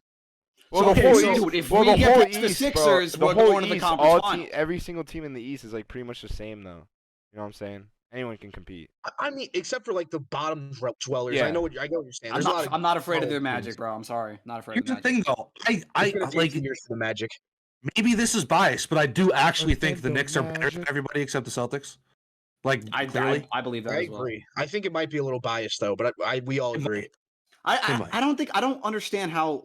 Speaker 4: Well,
Speaker 1: So,
Speaker 4: the
Speaker 1: okay,
Speaker 4: whole
Speaker 1: so
Speaker 4: East,
Speaker 1: if
Speaker 4: well,
Speaker 1: we
Speaker 4: the
Speaker 1: get
Speaker 4: whole
Speaker 1: past the
Speaker 4: East,
Speaker 1: Sixers,
Speaker 4: bro,
Speaker 1: we're
Speaker 4: the whole
Speaker 1: going to the
Speaker 4: East,
Speaker 1: conference final.
Speaker 4: every single team in the East is like pretty much the same, though. You know what I'm saying? Anyone can compete.
Speaker 3: I mean, except for like the bottom dwellers.
Speaker 4: Yeah.
Speaker 3: I know what you're saying.
Speaker 1: I'm
Speaker 3: There's a lot of
Speaker 1: not afraid of their
Speaker 3: talented
Speaker 1: Magic,
Speaker 3: teams.
Speaker 1: bro. I'm sorry, not afraid
Speaker 2: Here's
Speaker 1: of
Speaker 2: the
Speaker 1: the Magic.
Speaker 2: thing, though.
Speaker 3: It's
Speaker 2: I
Speaker 3: gonna take
Speaker 2: like.
Speaker 3: 2 years for the Magic.
Speaker 2: Maybe this is biased, but I do actually
Speaker 4: Let's
Speaker 2: think
Speaker 4: take
Speaker 2: the
Speaker 4: the
Speaker 2: Knicks are better than
Speaker 4: Magic.
Speaker 2: everybody except the Celtics. Like
Speaker 1: I
Speaker 2: clearly,
Speaker 1: believe that
Speaker 3: I
Speaker 1: as well.
Speaker 3: agree. I think it might be a little biased though, but we all
Speaker 2: It
Speaker 3: agree.
Speaker 2: might. They
Speaker 1: I
Speaker 2: might.
Speaker 1: I don't understand how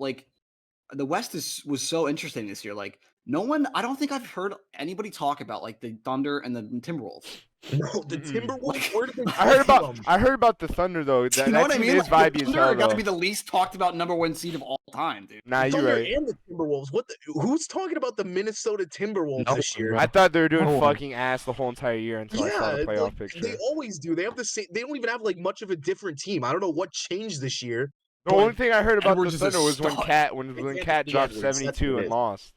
Speaker 1: the West was so interesting this year. Like no one, I don't think I've heard anybody talk about the Thunder and the Timberwolves.
Speaker 3: No, the Timberwolves. Where did they?
Speaker 4: I heard about the Thunder though. That,
Speaker 1: You know
Speaker 4: that
Speaker 1: what I
Speaker 4: team
Speaker 1: mean?
Speaker 4: is vibey as
Speaker 1: Thunder
Speaker 4: hell
Speaker 1: are got to
Speaker 4: though.
Speaker 1: be the least talked about #1 seed of all time, dude.
Speaker 4: Nah, you
Speaker 3: Thunder
Speaker 4: right.
Speaker 3: and the Timberwolves. Who's talking about the Minnesota Timberwolves
Speaker 2: No
Speaker 3: this
Speaker 2: one,
Speaker 3: year?
Speaker 2: bro.
Speaker 4: I thought they were doing
Speaker 2: No.
Speaker 4: fucking ass the whole entire year until I saw the
Speaker 3: Yeah,
Speaker 4: playoff
Speaker 3: like,
Speaker 4: picture.
Speaker 3: they always do. They have the same. They don't even have like much of a different team. I don't know what changed this year.
Speaker 4: The
Speaker 3: but
Speaker 4: only thing I heard about
Speaker 1: Edwards
Speaker 4: the
Speaker 1: is a
Speaker 4: Thunder was when
Speaker 1: stud.
Speaker 4: Cat
Speaker 3: Anthony
Speaker 4: dropped
Speaker 3: Edwards, that's
Speaker 4: 72
Speaker 3: what it
Speaker 4: and
Speaker 3: is.
Speaker 4: lost.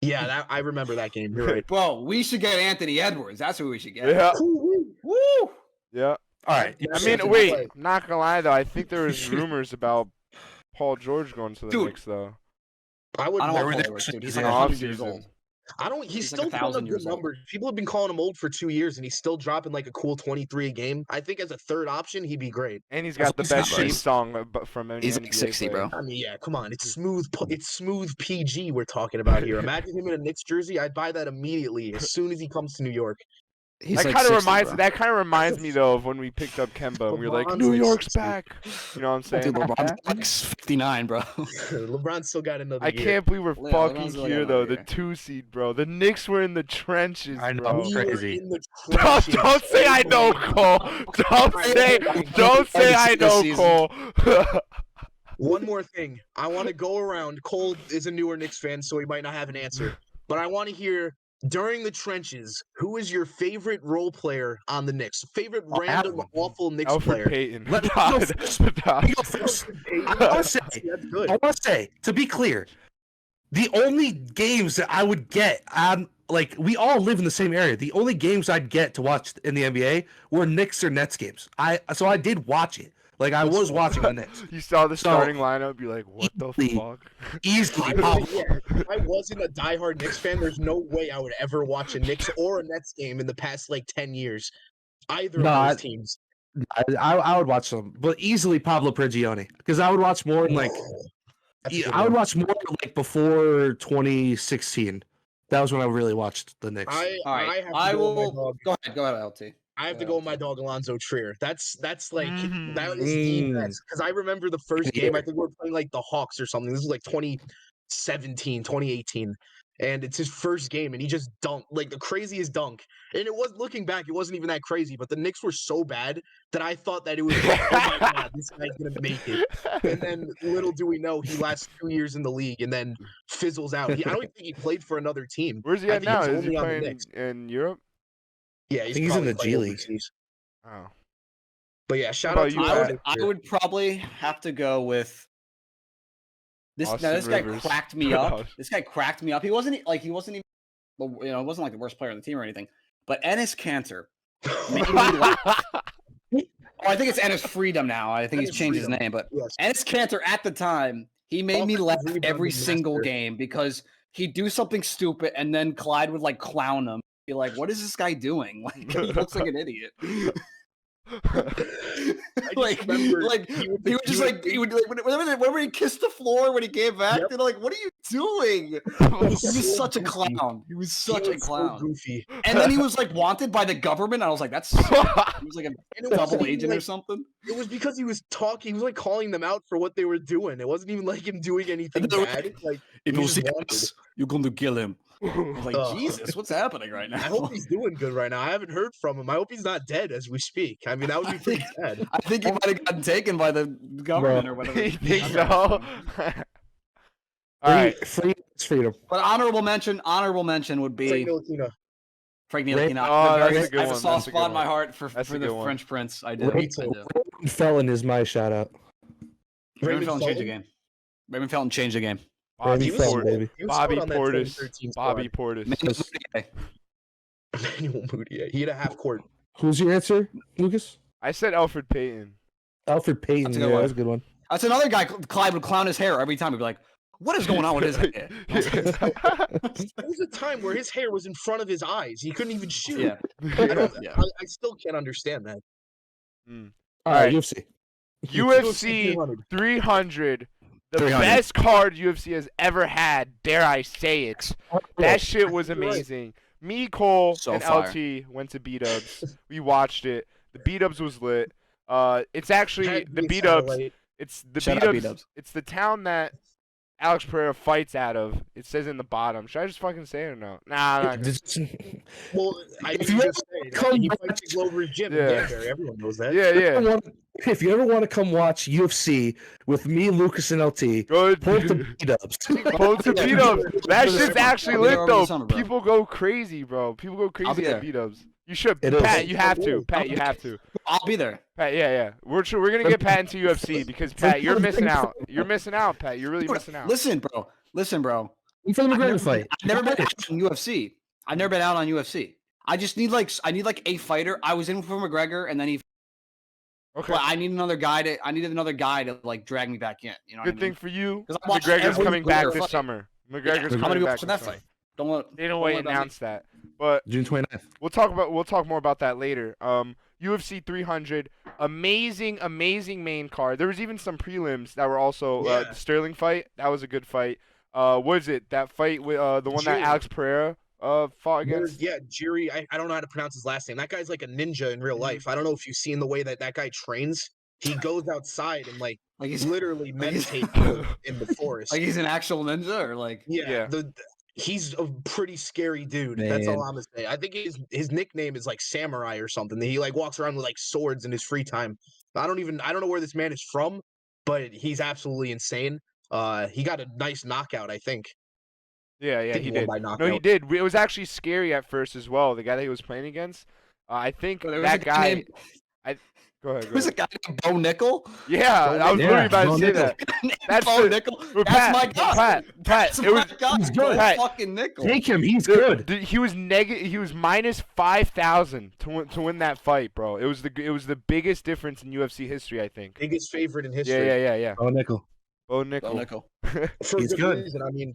Speaker 3: Yeah, that I remember that game. You're right.
Speaker 1: Bro, we should get Anthony Edwards. That's who we should get.
Speaker 4: Yeah,
Speaker 1: Woo!
Speaker 4: yeah.
Speaker 2: All right.
Speaker 4: I
Speaker 3: Yeah,
Speaker 4: mean,
Speaker 3: that's
Speaker 4: wait.
Speaker 3: right.
Speaker 4: I'm not gonna lie though. I think there was rumors about Paul George going to the
Speaker 1: Dude.
Speaker 4: Knicks though.
Speaker 3: I would.
Speaker 1: I don't
Speaker 3: love
Speaker 1: want
Speaker 2: Everything
Speaker 1: Paul George, dude. He's
Speaker 2: is
Speaker 1: like
Speaker 2: in
Speaker 1: 100 years
Speaker 4: off-season.
Speaker 1: old.
Speaker 3: I don't. He's
Speaker 1: He's like
Speaker 3: still putting
Speaker 1: 1,000
Speaker 3: up good
Speaker 1: years old.
Speaker 3: numbers. People have been calling him old for 2 years, and he's still dropping like a cool 23 a game. I think as a third option, he'd be great.
Speaker 4: And he's got the
Speaker 2: He's
Speaker 4: best
Speaker 2: not
Speaker 4: theme
Speaker 2: nice.
Speaker 4: song from any
Speaker 1: He's
Speaker 4: NBA
Speaker 1: like 60,
Speaker 4: player.
Speaker 1: bro.
Speaker 3: I mean, yeah, come on, it's smooth. It's smooth PG we're talking about here. Imagine him in a Knicks jersey. I'd buy that immediately as soon as he comes to New York.
Speaker 1: He's
Speaker 4: That
Speaker 1: like
Speaker 4: kind of
Speaker 1: 60,
Speaker 4: reminds
Speaker 1: bro.
Speaker 4: that kind of reminds me though of when we picked up Kemba and we were like,
Speaker 3: LeBron's
Speaker 4: New
Speaker 3: like
Speaker 4: York's
Speaker 3: 60.
Speaker 4: back. You know what I'm saying?
Speaker 1: Dude, LeBron's like 59, bro.
Speaker 3: LeBron's still got another
Speaker 4: I
Speaker 3: year.
Speaker 4: can't believe we're
Speaker 1: Yeah,
Speaker 4: fucking
Speaker 1: LeBron's really
Speaker 4: here
Speaker 1: got
Speaker 4: though.
Speaker 1: another
Speaker 4: The
Speaker 1: year.
Speaker 4: 2 seed, bro. The Knicks were in the trenches,
Speaker 2: I know,
Speaker 4: bro.
Speaker 2: I'm
Speaker 3: We were
Speaker 2: crazy.
Speaker 3: in the
Speaker 4: Don't
Speaker 3: trenches.
Speaker 4: say I know, Cole. Don't say I know, Cole.
Speaker 3: One more thing. I want to go around. Cole is a newer Knicks fan, so he might not have an answer. But I want to hear, during the trenches, who is your favorite role player on the Knicks? Favorite
Speaker 2: Oh,
Speaker 3: random,
Speaker 2: Allen.
Speaker 3: awful Knicks
Speaker 4: Alfred
Speaker 3: player?
Speaker 4: Payton.
Speaker 2: Let me go first. Let me go first. I want to say,
Speaker 3: That's good.
Speaker 2: I want to say, to be clear, the only games that I would get on, like, we all live in the same area. The only games I'd get to watch in the NBA were Knicks or Nets games. So I did watch it. Like, I was watching the Knicks.
Speaker 4: You saw the
Speaker 2: So-
Speaker 4: starting lineup, you're like, what the
Speaker 2: Easily.
Speaker 4: fuck?
Speaker 2: Easily.
Speaker 3: I
Speaker 2: Pablo.
Speaker 3: if I wasn't a diehard Knicks fan, there's no way I would ever watch a Knicks or a Nets game in the past like 10 years. Either
Speaker 2: No,
Speaker 3: of those
Speaker 2: I-
Speaker 3: teams.
Speaker 2: I would watch them, but easily Pablo Prigioni, because I would watch more in, like,
Speaker 3: That's a good
Speaker 2: I would
Speaker 3: one.
Speaker 2: watch more like before 2016. That was when I really watched the Knicks.
Speaker 3: I
Speaker 1: All right,
Speaker 3: have to
Speaker 1: I
Speaker 3: go with my
Speaker 1: will.
Speaker 3: dog.
Speaker 1: Go ahead, LT.
Speaker 3: I have to
Speaker 1: Yeah.
Speaker 3: go with my dog Alonzo Trier. That's like that is the
Speaker 2: Mm.
Speaker 3: best because I remember the first
Speaker 2: Yeah.
Speaker 3: game. I think we were playing like the Hawks or something. This was like 2017, 2018, and it's his first game, and he just dunked like the craziest dunk. And it was looking back, it wasn't even that crazy, but the Knicks were so bad that I thought that it was like, oh my god, this guy's gonna make it. And then little do we know, he lasts 2 years in the league and then fizzles out. I don't even think he played for another team.
Speaker 4: Where's he
Speaker 3: I
Speaker 4: at
Speaker 3: think
Speaker 4: now?
Speaker 3: he's
Speaker 4: Is he
Speaker 3: only on the
Speaker 4: playing
Speaker 3: Knicks.
Speaker 4: in Europe?
Speaker 3: Yeah,
Speaker 2: think he's in
Speaker 3: probably
Speaker 2: the
Speaker 3: playing
Speaker 2: G League.
Speaker 3: overseas.
Speaker 4: Oh.
Speaker 3: But yeah, shout
Speaker 4: about
Speaker 3: out to
Speaker 4: you,
Speaker 3: you.
Speaker 4: Matt?
Speaker 1: I would probably have to go with this. Now,
Speaker 4: Austin
Speaker 1: this guy
Speaker 4: Rivers.
Speaker 1: cracked me up. This guy cracked me up. He wasn't even, it wasn't like the worst player on the team or anything. But Ennis Cantor made me laugh. Oh, I think it's Ennis Freedom now. I think he's
Speaker 3: Ennis
Speaker 1: changed his
Speaker 3: Freedom.
Speaker 1: name. But
Speaker 3: Yes.
Speaker 1: Ennis Cantor at the time, he made me
Speaker 3: Offensive
Speaker 1: laugh
Speaker 3: rebounding
Speaker 1: every single
Speaker 3: master.
Speaker 1: game because he'd do something stupid and then Clyde would like clown him. Be like, what is this guy doing? Like he looks like an idiot. like he would just like whenever he kissed the floor when he came back,
Speaker 3: Yep.
Speaker 1: they're like, what are you doing? He was such a clown. He was such a clown.
Speaker 3: So goofy.
Speaker 1: And then he was like wanted by the government. I was like, that's sick. He was like a
Speaker 3: And it
Speaker 1: double
Speaker 3: wasn't even,
Speaker 1: agent or
Speaker 3: like,
Speaker 1: something.
Speaker 3: It was because he was talking. He was like calling them out for what they were doing. It wasn't even like him doing anything
Speaker 1: And they were
Speaker 3: bad. Like
Speaker 1: If
Speaker 3: he
Speaker 1: you
Speaker 3: just
Speaker 1: see
Speaker 3: wanted.
Speaker 1: us, you're going to kill him. I was like,
Speaker 3: Ugh.
Speaker 1: Jesus, what's happening right now?
Speaker 3: I hope he's doing good right now. I haven't heard from him. I hope he's not dead as we speak. I mean, that would be pretty sad.
Speaker 1: I think he might have gotten taken by the government or whatever.
Speaker 4: You think
Speaker 1: I
Speaker 4: so?
Speaker 1: don't know.
Speaker 4: All right.
Speaker 2: Freedom.
Speaker 1: But honorable mention would be
Speaker 3: Frank Ntilikina.
Speaker 1: Frank
Speaker 2: Ray-
Speaker 1: Ntilikina.
Speaker 4: Oh, that's
Speaker 1: I
Speaker 4: a good
Speaker 1: have a
Speaker 4: one.
Speaker 1: soft
Speaker 4: That's a
Speaker 1: spot
Speaker 4: good
Speaker 1: in my
Speaker 4: one.
Speaker 1: heart for
Speaker 4: That's a
Speaker 1: the
Speaker 4: good one.
Speaker 1: French Prince. I do.
Speaker 2: Ray-
Speaker 1: I do.
Speaker 2: Raymond Felton is my shout out.
Speaker 1: Raymond
Speaker 3: Raymond
Speaker 1: Felton changed the
Speaker 3: Felton?
Speaker 1: game. Raymond Felton changed the game.
Speaker 4: Bobby
Speaker 3: He was
Speaker 2: Felton,
Speaker 3: solid.
Speaker 2: baby.
Speaker 3: He was
Speaker 4: Bobby
Speaker 3: solid on that
Speaker 4: Portis.
Speaker 3: 2013
Speaker 4: Bobby
Speaker 3: squad.
Speaker 4: Portis.
Speaker 3: Emmanuel Mudiay. He had a half court.
Speaker 2: Who's your answer, Lucas?
Speaker 4: I said Alfred Payton.
Speaker 2: Alfred Payton.
Speaker 1: That's a
Speaker 2: Yeah,
Speaker 1: good one.
Speaker 2: that's a good one.
Speaker 1: That's another guy. Clyde would clown his hair every time. He'd be like, "What is going on with his hair?"
Speaker 3: There was a time where his hair was in front of his eyes. He couldn't even shoot.
Speaker 1: Yeah. Yeah.
Speaker 3: I still can't understand that.
Speaker 2: All right,
Speaker 4: Alright.
Speaker 2: UFC.
Speaker 4: UFC
Speaker 3: 300.
Speaker 4: 300. The
Speaker 1: 300.
Speaker 4: best card UFC has ever had. Dare I say it? That shit was
Speaker 3: You're right.
Speaker 4: amazing. Me, Cole,
Speaker 1: So
Speaker 4: and
Speaker 1: fire.
Speaker 4: LT went to B-Dubs. We watched it. The B-Dubs was lit. It's actually
Speaker 3: Had
Speaker 4: the
Speaker 3: to be
Speaker 4: B-Dubs.
Speaker 3: satellite.
Speaker 4: It's the
Speaker 1: Shout out
Speaker 4: B-Dubs.
Speaker 1: B-Dubs.
Speaker 4: It's the town that Alex Pereira fights out of. It says in the bottom. Should I just fucking say it or no? Nah, I'm not gonna.
Speaker 3: Well, I
Speaker 2: If
Speaker 3: mean,
Speaker 2: you
Speaker 3: just say
Speaker 2: come
Speaker 3: he
Speaker 2: watch-
Speaker 3: fights at Glover's gym in
Speaker 4: Yeah.
Speaker 3: Danbury. Everyone knows that.
Speaker 4: Yeah.
Speaker 2: If you ever want to come watch UFC with me, Lucas, and LT,
Speaker 4: Good.
Speaker 2: pull up the B-dubs.
Speaker 4: Pull to
Speaker 1: Yeah,
Speaker 4: beat-ups. That
Speaker 1: I'll be
Speaker 4: shit's
Speaker 1: there.
Speaker 4: actually
Speaker 1: I'll be there
Speaker 4: lit
Speaker 1: over the
Speaker 4: though.
Speaker 1: summer, bro.
Speaker 4: People go crazy, bro. People go
Speaker 1: I'll
Speaker 4: crazy
Speaker 1: be
Speaker 4: at
Speaker 1: there.
Speaker 4: beat-ups. You should,
Speaker 2: It is.
Speaker 4: Pat. You have to. Pat, you have to.
Speaker 1: I'll be there.
Speaker 4: Pat, yeah. We're gonna get Pat into UFC because Pat, you're missing out. You're missing out, Pat. You're really missing out.
Speaker 1: Listen, bro.
Speaker 2: For the
Speaker 1: I've
Speaker 2: McGregor fight.
Speaker 1: never been out on UFC. I've never been out on UFC. I just need I need a fighter. I was in for McGregor, and then he.
Speaker 4: Okay.
Speaker 1: But I needed another guy to like drag me back in. You know.
Speaker 4: Good
Speaker 1: what I
Speaker 4: thing
Speaker 1: mean?
Speaker 4: for you.
Speaker 1: 'Cause I watched
Speaker 4: McGregor's
Speaker 1: every
Speaker 4: coming back
Speaker 1: McGregor
Speaker 4: this
Speaker 1: fight.
Speaker 4: summer.
Speaker 1: Yeah,
Speaker 4: McGregor's
Speaker 1: I'm gonna
Speaker 4: coming
Speaker 1: be
Speaker 4: back
Speaker 1: watching
Speaker 4: this
Speaker 1: that
Speaker 4: summer.
Speaker 1: fight. Don't want.
Speaker 4: Dana
Speaker 1: don't
Speaker 4: White
Speaker 1: worry about me.
Speaker 4: announced that, but
Speaker 2: June 29th.
Speaker 4: we'll talk more about that later. UFC 300, amazing main card. There was even some prelims that were also
Speaker 3: Yeah.
Speaker 4: the Sterling fight. That was a good fight. What is it? That fight with the one that
Speaker 3: Jiri.
Speaker 4: Alex Pereira fought against.
Speaker 3: Yeah, Jiri. I don't know how to pronounce his last name. That guy's like a ninja in real life. I don't know if you've seen the way that guy trains. He goes outside and like
Speaker 1: Like he's
Speaker 3: literally
Speaker 1: like he's-
Speaker 3: meditates in the forest.
Speaker 1: like he's an actual ninja, or like.
Speaker 3: Yeah,
Speaker 4: Yeah.
Speaker 3: he's a pretty scary dude. That's all
Speaker 2: Man.
Speaker 3: I'm gonna say. I think his nickname is like Samurai or something. He like walks around with like swords in his free time. I don't know where this man is from, but he's absolutely insane. He got a nice knockout, I think.
Speaker 4: Yeah,
Speaker 3: I think
Speaker 4: he
Speaker 3: won
Speaker 4: did.
Speaker 3: by
Speaker 4: No, he
Speaker 3: knockout.
Speaker 4: did. It was actually scary at first as well. The guy that he was playing against. I think
Speaker 1: There was a
Speaker 4: that guy.
Speaker 1: named-
Speaker 4: Go ahead.
Speaker 1: There was a
Speaker 4: Go ahead.
Speaker 1: guy named Bo Nickel.
Speaker 4: Yeah, I was literally about to
Speaker 2: Bo
Speaker 4: say
Speaker 2: Nickel.
Speaker 4: that. That's
Speaker 1: Bo
Speaker 4: the-
Speaker 1: Nickel.
Speaker 4: But
Speaker 1: That's my guy.
Speaker 4: Pat.
Speaker 1: That's
Speaker 4: It was
Speaker 1: my guy.
Speaker 2: he's good.
Speaker 1: Bo fucking Nickel.
Speaker 2: Take him. He's good.
Speaker 4: He was He was minus 5,000 to win that fight, bro. It was the biggest difference in UFC history, I think.
Speaker 3: Biggest favorite in history.
Speaker 4: Yeah.
Speaker 2: Oh, Nickel.
Speaker 4: Bo
Speaker 1: Bo
Speaker 4: Nickel.
Speaker 1: Nickel.
Speaker 3: For
Speaker 2: He's
Speaker 3: good,
Speaker 2: good.
Speaker 3: reason. I mean,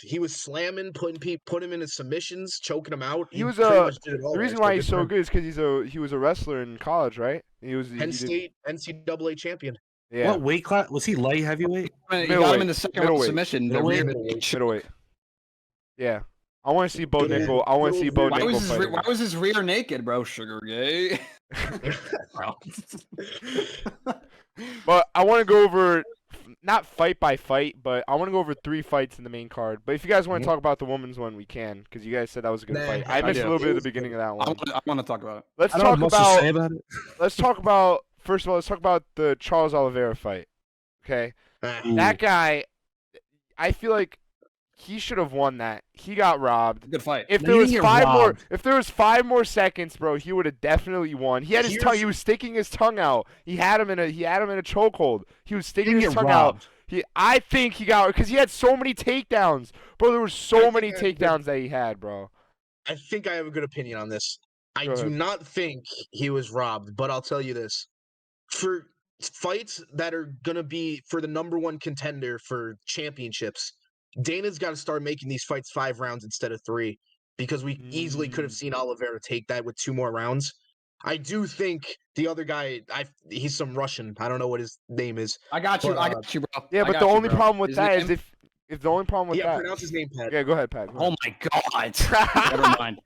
Speaker 3: he was slamming, put him into submissions, choking him out.
Speaker 4: He was,
Speaker 3: pretty much did it all
Speaker 4: The
Speaker 3: right,
Speaker 4: reason
Speaker 3: so
Speaker 4: why
Speaker 3: good
Speaker 4: he's
Speaker 3: for
Speaker 4: so
Speaker 3: him.
Speaker 4: good is because he was a wrestler in college, right? He
Speaker 3: Penn
Speaker 4: did-
Speaker 3: State NCAA champion.
Speaker 4: Yeah.
Speaker 2: What weight class? Was he light heavyweight?
Speaker 1: You got
Speaker 4: Middleweight.
Speaker 1: him in the second round
Speaker 4: Middleweight.
Speaker 1: submission.
Speaker 3: Middleweight.
Speaker 4: Middleweight. Yeah. I want to see Bo
Speaker 3: Good old-
Speaker 4: Nickel. I want to
Speaker 3: good
Speaker 4: see
Speaker 3: old
Speaker 4: Bo
Speaker 3: Bo
Speaker 1: Why
Speaker 4: Nickel
Speaker 1: was, his,
Speaker 4: fight.
Speaker 1: why was his rear naked, bro? Sugar gay. Bro.
Speaker 4: But I want to go over, not fight by fight, but I want to go over 3 fights in the main card. But if you guys want to talk about the women's one, we can, because you guys said that was a good
Speaker 3: Nah,
Speaker 4: fight. I
Speaker 3: I
Speaker 4: missed a
Speaker 1: do.
Speaker 4: little bit
Speaker 3: It
Speaker 4: at the
Speaker 3: was
Speaker 4: beginning of
Speaker 3: good.
Speaker 4: that one.
Speaker 1: I want to talk about it.
Speaker 4: Let's
Speaker 2: I don't
Speaker 4: talk
Speaker 2: have much to say
Speaker 4: about.
Speaker 2: about it.
Speaker 4: Let's talk about. First of all, let's talk about the Charles Oliveira fight. Okay,
Speaker 3: Ah,
Speaker 4: that guy. I feel like he should have won that. He got robbed.
Speaker 1: Good fight.
Speaker 4: If
Speaker 2: No,
Speaker 4: there
Speaker 2: you
Speaker 4: was
Speaker 2: didn't get
Speaker 4: 5 more,
Speaker 2: robbed.
Speaker 4: if there was 5 more seconds, bro, he would have definitely won. He had his tongue.
Speaker 3: Here's-
Speaker 4: He was sticking his tongue out. He had him in a chokehold. He was
Speaker 2: He
Speaker 4: sticking
Speaker 2: didn't
Speaker 4: his
Speaker 2: get
Speaker 4: tongue out.
Speaker 2: robbed.
Speaker 4: I think he got because he had so many takedowns, bro. There were so
Speaker 3: think
Speaker 4: many
Speaker 3: I agree.
Speaker 4: takedowns that he had, bro.
Speaker 3: I think I have a good opinion on this. I
Speaker 4: Go
Speaker 3: do
Speaker 4: ahead.
Speaker 3: not think he was robbed, but I'll tell you this. For fights that are going to be for the number 1 contender for championships, Dana's got to start making these fights 5 rounds instead of 3 because we easily could have seen Oliveira take that with 2 more rounds. I do think the other guy, he's some Russian. I don't know what his name is.
Speaker 1: I got you.
Speaker 3: But,
Speaker 1: I got you, bro.
Speaker 4: Yeah,
Speaker 1: I
Speaker 4: but
Speaker 1: got
Speaker 4: the
Speaker 1: you,
Speaker 4: only
Speaker 1: bro.
Speaker 4: problem with
Speaker 1: His
Speaker 4: that is
Speaker 1: name-
Speaker 4: if the only problem with
Speaker 3: Yeah,
Speaker 4: that.
Speaker 3: pronounce his name, Pat.
Speaker 4: Yeah, go ahead, Pat.
Speaker 1: Oh my god. Never mind.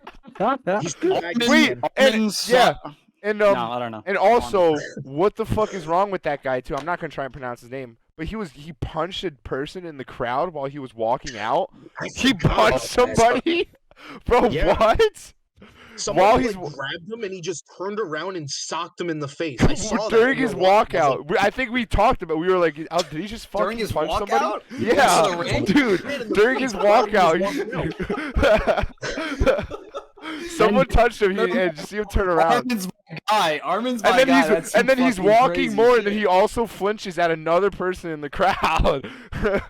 Speaker 3: He's the bad guy.
Speaker 4: Wait, and
Speaker 1: Almonds,
Speaker 4: yeah, and
Speaker 1: no, I don't know.
Speaker 4: and also, what the fuck is wrong with that guy too? I'm not gonna try and pronounce his name, but he punched a person in the crowd while he was walking out.
Speaker 3: I
Speaker 4: He
Speaker 3: forgot
Speaker 4: punched
Speaker 3: about that.
Speaker 4: somebody, bro.
Speaker 3: Yeah.
Speaker 4: What?
Speaker 3: Someone
Speaker 4: While
Speaker 3: like,
Speaker 4: he's-
Speaker 3: grabbed him and he just turned around and socked him in the face. I saw that
Speaker 4: During
Speaker 3: in
Speaker 4: his
Speaker 3: real life. I was
Speaker 4: walkout, I think we talked about. We were like, oh, did he just fucking
Speaker 1: During his
Speaker 4: punch
Speaker 1: walkout?
Speaker 4: somebody?
Speaker 1: To the
Speaker 4: Yeah,
Speaker 1: ring?
Speaker 4: dude.
Speaker 3: Man in the
Speaker 4: During
Speaker 3: face,
Speaker 4: his
Speaker 3: I thought he was
Speaker 4: walkout, someone touched him. And just see him turn around.
Speaker 1: Armin's my guy. Armin's my
Speaker 4: And then
Speaker 1: guy.
Speaker 4: he's
Speaker 1: That's some
Speaker 4: he's
Speaker 1: fucking
Speaker 4: walking
Speaker 1: crazy
Speaker 4: more, and then
Speaker 1: shit.
Speaker 4: he also flinches at another person in the crowd.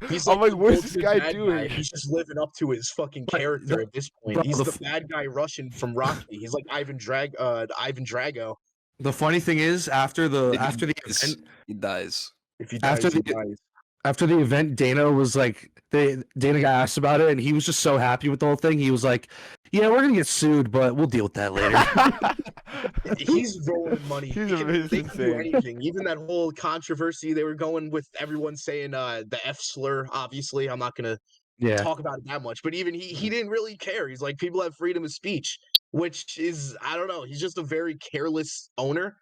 Speaker 3: He's
Speaker 4: I'm like,
Speaker 3: the
Speaker 4: what is this
Speaker 3: go-to
Speaker 4: guy
Speaker 3: bad
Speaker 4: doing?
Speaker 3: He's just living up to his fucking
Speaker 2: But
Speaker 3: character at this point.
Speaker 2: bro,
Speaker 3: He's
Speaker 2: the
Speaker 3: the
Speaker 2: f-
Speaker 3: bad guy Russian from Rocky. He's like Ivan Drago.
Speaker 2: The funny thing is, after the event,
Speaker 1: He dies.
Speaker 3: If he
Speaker 2: After
Speaker 3: dies, he
Speaker 2: the-
Speaker 3: dies.
Speaker 2: after the event, Dana was like, Dana got asked about it, and he was just so happy with the whole thing. He was like, "Yeah, we're gonna get sued, but we'll deal with that later."
Speaker 3: He's rolling money.
Speaker 4: He's
Speaker 3: He can
Speaker 4: amazing,
Speaker 3: they can do
Speaker 4: insane.
Speaker 3: anything. Even that whole controversy they were going with everyone saying the F slur. Obviously, I'm not gonna
Speaker 2: Yeah,
Speaker 3: talk about it that much, but even he didn't really care. He's like, people have freedom of speech, which is, I don't know. He's just a very careless owner,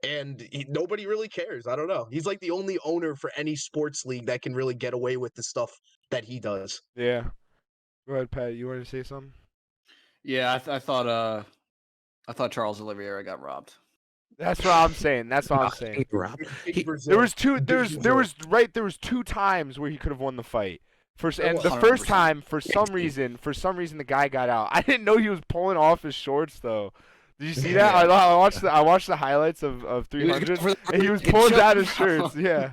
Speaker 3: and nobody really cares. I don't know. He's like the only owner for any sports league that can really get away with the stuff that he does.
Speaker 4: Yeah. Go ahead, Pat. You wanted to say something?
Speaker 1: Yeah, I thought Charles Oliveira got robbed.
Speaker 4: That's what I'm saying. That's what I'm saying. There was two times where he could have won the fight. And the first
Speaker 1: 100%.
Speaker 4: time, for some reason, the guy got out. I didn't know he was pulling off his shorts though. Did you see that? I watched the highlights of 300, and he was pulling down his shirts. Yeah,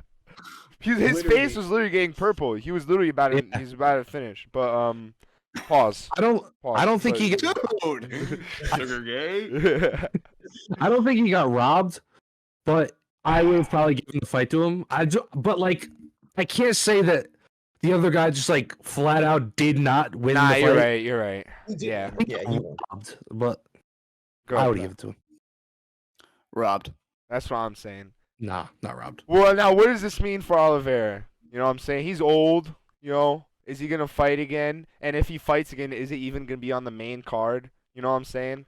Speaker 4: his face was literally getting purple. He was literally about to he's about to finish. But pause.
Speaker 2: I don't think he got
Speaker 1: Sugar gay.
Speaker 2: I don't think he got robbed, but I would have probably given the fight to him. But like, I can't say that the other guy just like flat out did not win the fight.
Speaker 4: You're right. Yeah.
Speaker 2: He robbed, but
Speaker 4: Go
Speaker 2: I
Speaker 4: ahead,
Speaker 2: would
Speaker 4: Pat.
Speaker 2: give it to him.
Speaker 1: Robbed.
Speaker 4: That's what I'm saying.
Speaker 2: Nah, not robbed.
Speaker 4: Well, now what does this mean for Oliveira? You know what I'm saying? He's old, you know. Is he going to fight again? And if he fights again, is it even going to be on the main card? You know what I'm saying?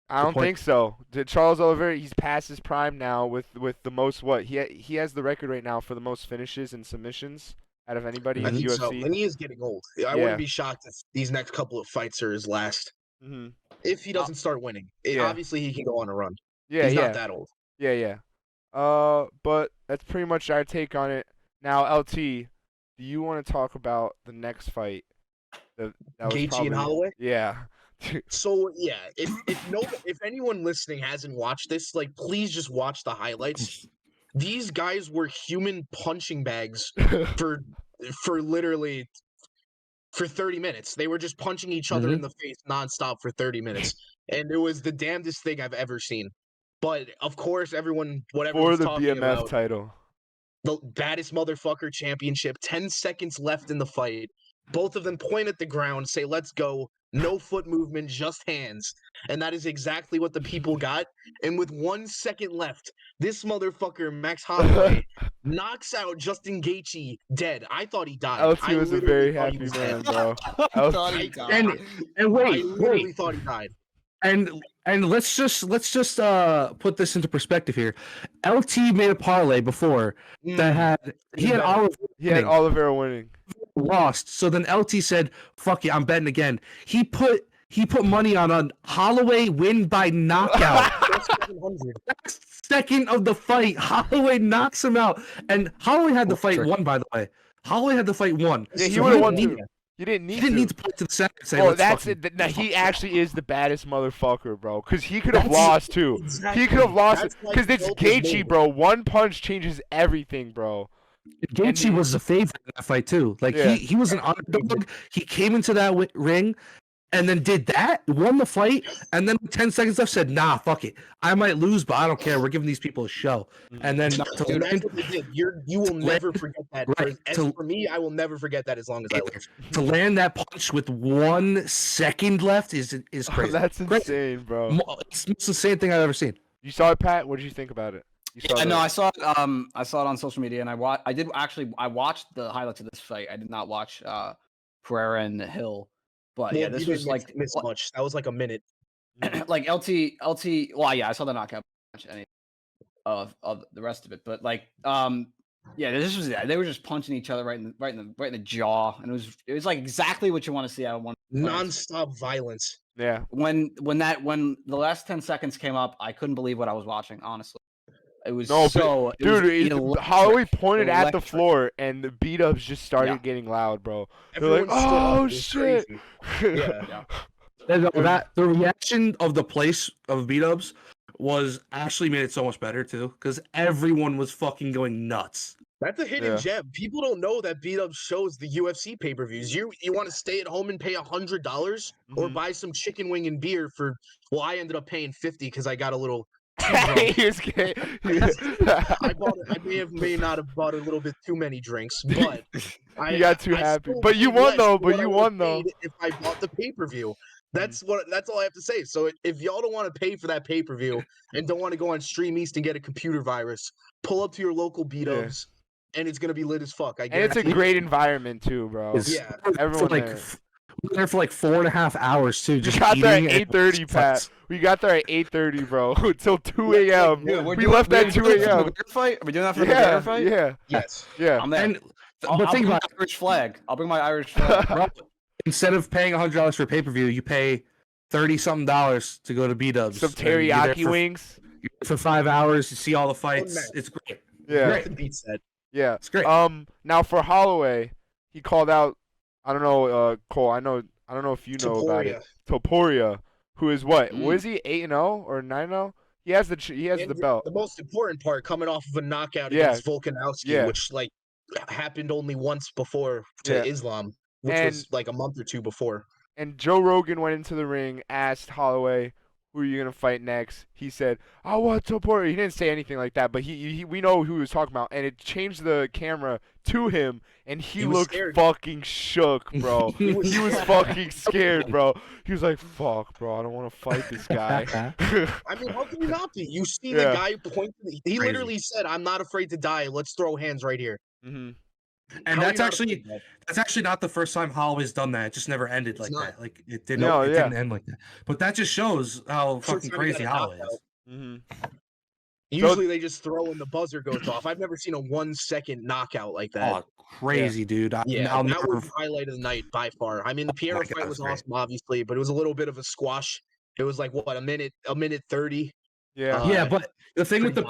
Speaker 4: I don't think so. Charles Oliveira, he's past his prime now with the most what? He has the record right now for the most finishes and submissions out of anybody in
Speaker 3: I
Speaker 4: the
Speaker 3: think
Speaker 4: UFC.
Speaker 3: so. And he is getting old. I wouldn't be shocked if these next couple of fights are his last.
Speaker 4: Mm-hmm.
Speaker 3: If he doesn't start winning. Obviously, he can go on a run.
Speaker 4: Yeah,
Speaker 3: He's not that old.
Speaker 4: Yeah. But that's pretty much our take on it. Now, LT, do you want to talk about the next fight?
Speaker 3: Gaethje and Holloway?
Speaker 4: Yeah.
Speaker 3: So yeah, if anyone listening hasn't watched this, like please just watch the highlights. These guys were human punching bags for literally 30 minutes. They were just punching each other in the face nonstop for 30 minutes, and it was the damnedest thing I've ever seen. But of course, everyone
Speaker 4: for the
Speaker 3: talking
Speaker 4: BMF
Speaker 3: about
Speaker 4: title,
Speaker 3: the baddest motherfucker championship. 10 seconds left in the fight. Both of them point at the ground, say, "Let's go." No foot movement, just hands. And that is exactly what the people got. And with 1 second left, this motherfucker, Max Holloway, knocks out Justin Gaethje dead. I thought he died.
Speaker 4: LT was a very happy man, bro.
Speaker 1: I thought he died.
Speaker 2: And
Speaker 3: I
Speaker 2: wait,
Speaker 3: literally thought he died.
Speaker 2: And let's just put this into perspective here. LT made a parlay before that had
Speaker 4: Oliveira winning.
Speaker 2: Lost. So then LT said, "Fuck it, I'm betting again." He put money on a Holloway win by knockout. Next second of the fight, Holloway knocks him out, and Holloway had the fight won. By the way, Holloway had the fight won.
Speaker 4: Yeah, he
Speaker 2: So
Speaker 4: would have won too. He didn't need
Speaker 2: to play to the second. And say,
Speaker 4: that's it. Now, he actually is the baddest motherfucker, bro. Because he could have lost too. Exactly. He could have lost because it's Gaethje, bro. One punch changes everything, bro.
Speaker 2: Gaethje was the favorite in that fight too. Like he was an underdog. He came into that ring, and then did that, won the fight, and then 10 seconds left said, "Nah, fuck it. I might lose, but I don't care. We're giving these people a show." And then
Speaker 3: that's what they did. You will never forget that.
Speaker 2: Right.
Speaker 3: For me, I will never forget that as long as I live.
Speaker 2: To land that punch with 1 second left is crazy.
Speaker 4: That's insane, bro.
Speaker 2: It's the same thing I've ever seen.
Speaker 4: You saw it, Pat? What did you think about it?
Speaker 1: No, I saw it. I saw it on social media, and I watched the highlights of this fight. I did not watch Pereira and Hill, but yeah, this was like
Speaker 3: miss much. That was like a minute.
Speaker 1: Like LT. Well, yeah, I saw the knockout of the rest of it, but like yeah, this was they were just punching each other right in the jaw, and it was like exactly what you want to see out of one.
Speaker 3: Non-stop violence.
Speaker 1: Yeah. When the last 10 seconds came up, I couldn't believe what I was watching. Honestly. It was
Speaker 4: Holloway pointed at the floor, and the beat-ups just started getting loud, bro. They're like, "Oh shit!"
Speaker 2: Yeah. The reaction of the place of beat-ups was actually made it so much better too, because everyone was fucking going nuts.
Speaker 3: That's a hidden gem. People don't know that beat-up shows the UFC pay-per-views. You want to stay at home and pay $100 or buy some chicken wing and beer for? Well, I ended up paying $50 because I got a little. I may not have bought a little bit too many drinks, but
Speaker 4: you got too happy. But you won though.
Speaker 3: If I bought the pay-per-view, that's all I have to say. So if y'all don't want to pay for that pay-per-view and don't want to go on Stream East and get a computer virus, pull up to your local beat-ups, and it's gonna be lit as fuck. And
Speaker 4: it's a great environment too, bro. Everyone there.
Speaker 2: We were there for like 4.5 hours too. Just
Speaker 4: got there at 8:30, Pat. We got there at 8:30, bro. Till 2 a.m. We left at 2 a.m.
Speaker 1: Fight? Are we doing that for the fight?
Speaker 3: Yes.
Speaker 4: Yeah.
Speaker 2: And But think about it.
Speaker 1: Irish flag. I'll bring my Irish flag.
Speaker 2: Bro, instead of paying $100 for pay-per-view, you pay $30-something to go to B-dubs.
Speaker 4: Some teriyaki wings.
Speaker 2: For 5 hours, you see all the fights. It's great.
Speaker 4: Yeah.
Speaker 2: Great.
Speaker 3: Beat set.
Speaker 4: Yeah.
Speaker 2: It's great.
Speaker 4: Now for Holloway, he called out. I don't know, Cole. I don't know if you know about it. Topuria, who is what? Was he 8-0 or 9-0? He has the belt.
Speaker 3: The most important part, coming off of a knockout against Volkanovski, which happened only once before to Islam, which was like a month or two before.
Speaker 4: And Joe Rogan went into the ring, asked Holloway, "Who are you gonna fight next?" He said, "I want Topuria." He didn't say anything like that, but we know who he was talking about, and it changed the camera to him, and he looked fucking shook, bro. he was fucking scared, bro. He was like, "Fuck, bro, I don't want to fight this guy."
Speaker 3: I mean, how can you not be? You see the guy point. He literally said, "I'm not afraid to die. Let's throw hands right here."
Speaker 4: Mm-hmm.
Speaker 2: And that's actually not the first time Holloway's done that. It just never ended like that. Like it didn't end like that. But that just shows how fucking crazy Holloway is.
Speaker 4: Mm-hmm.
Speaker 3: Usually they just throw and the buzzer goes off. I've never seen a 1-second knockout like that.
Speaker 2: Oh, crazy, dude.
Speaker 3: That was the highlight of the night by far. I mean, the Piera fight was awesome, obviously, but it was a little bit of a squash. It was like a minute 30.
Speaker 2: Yeah, but the thing with the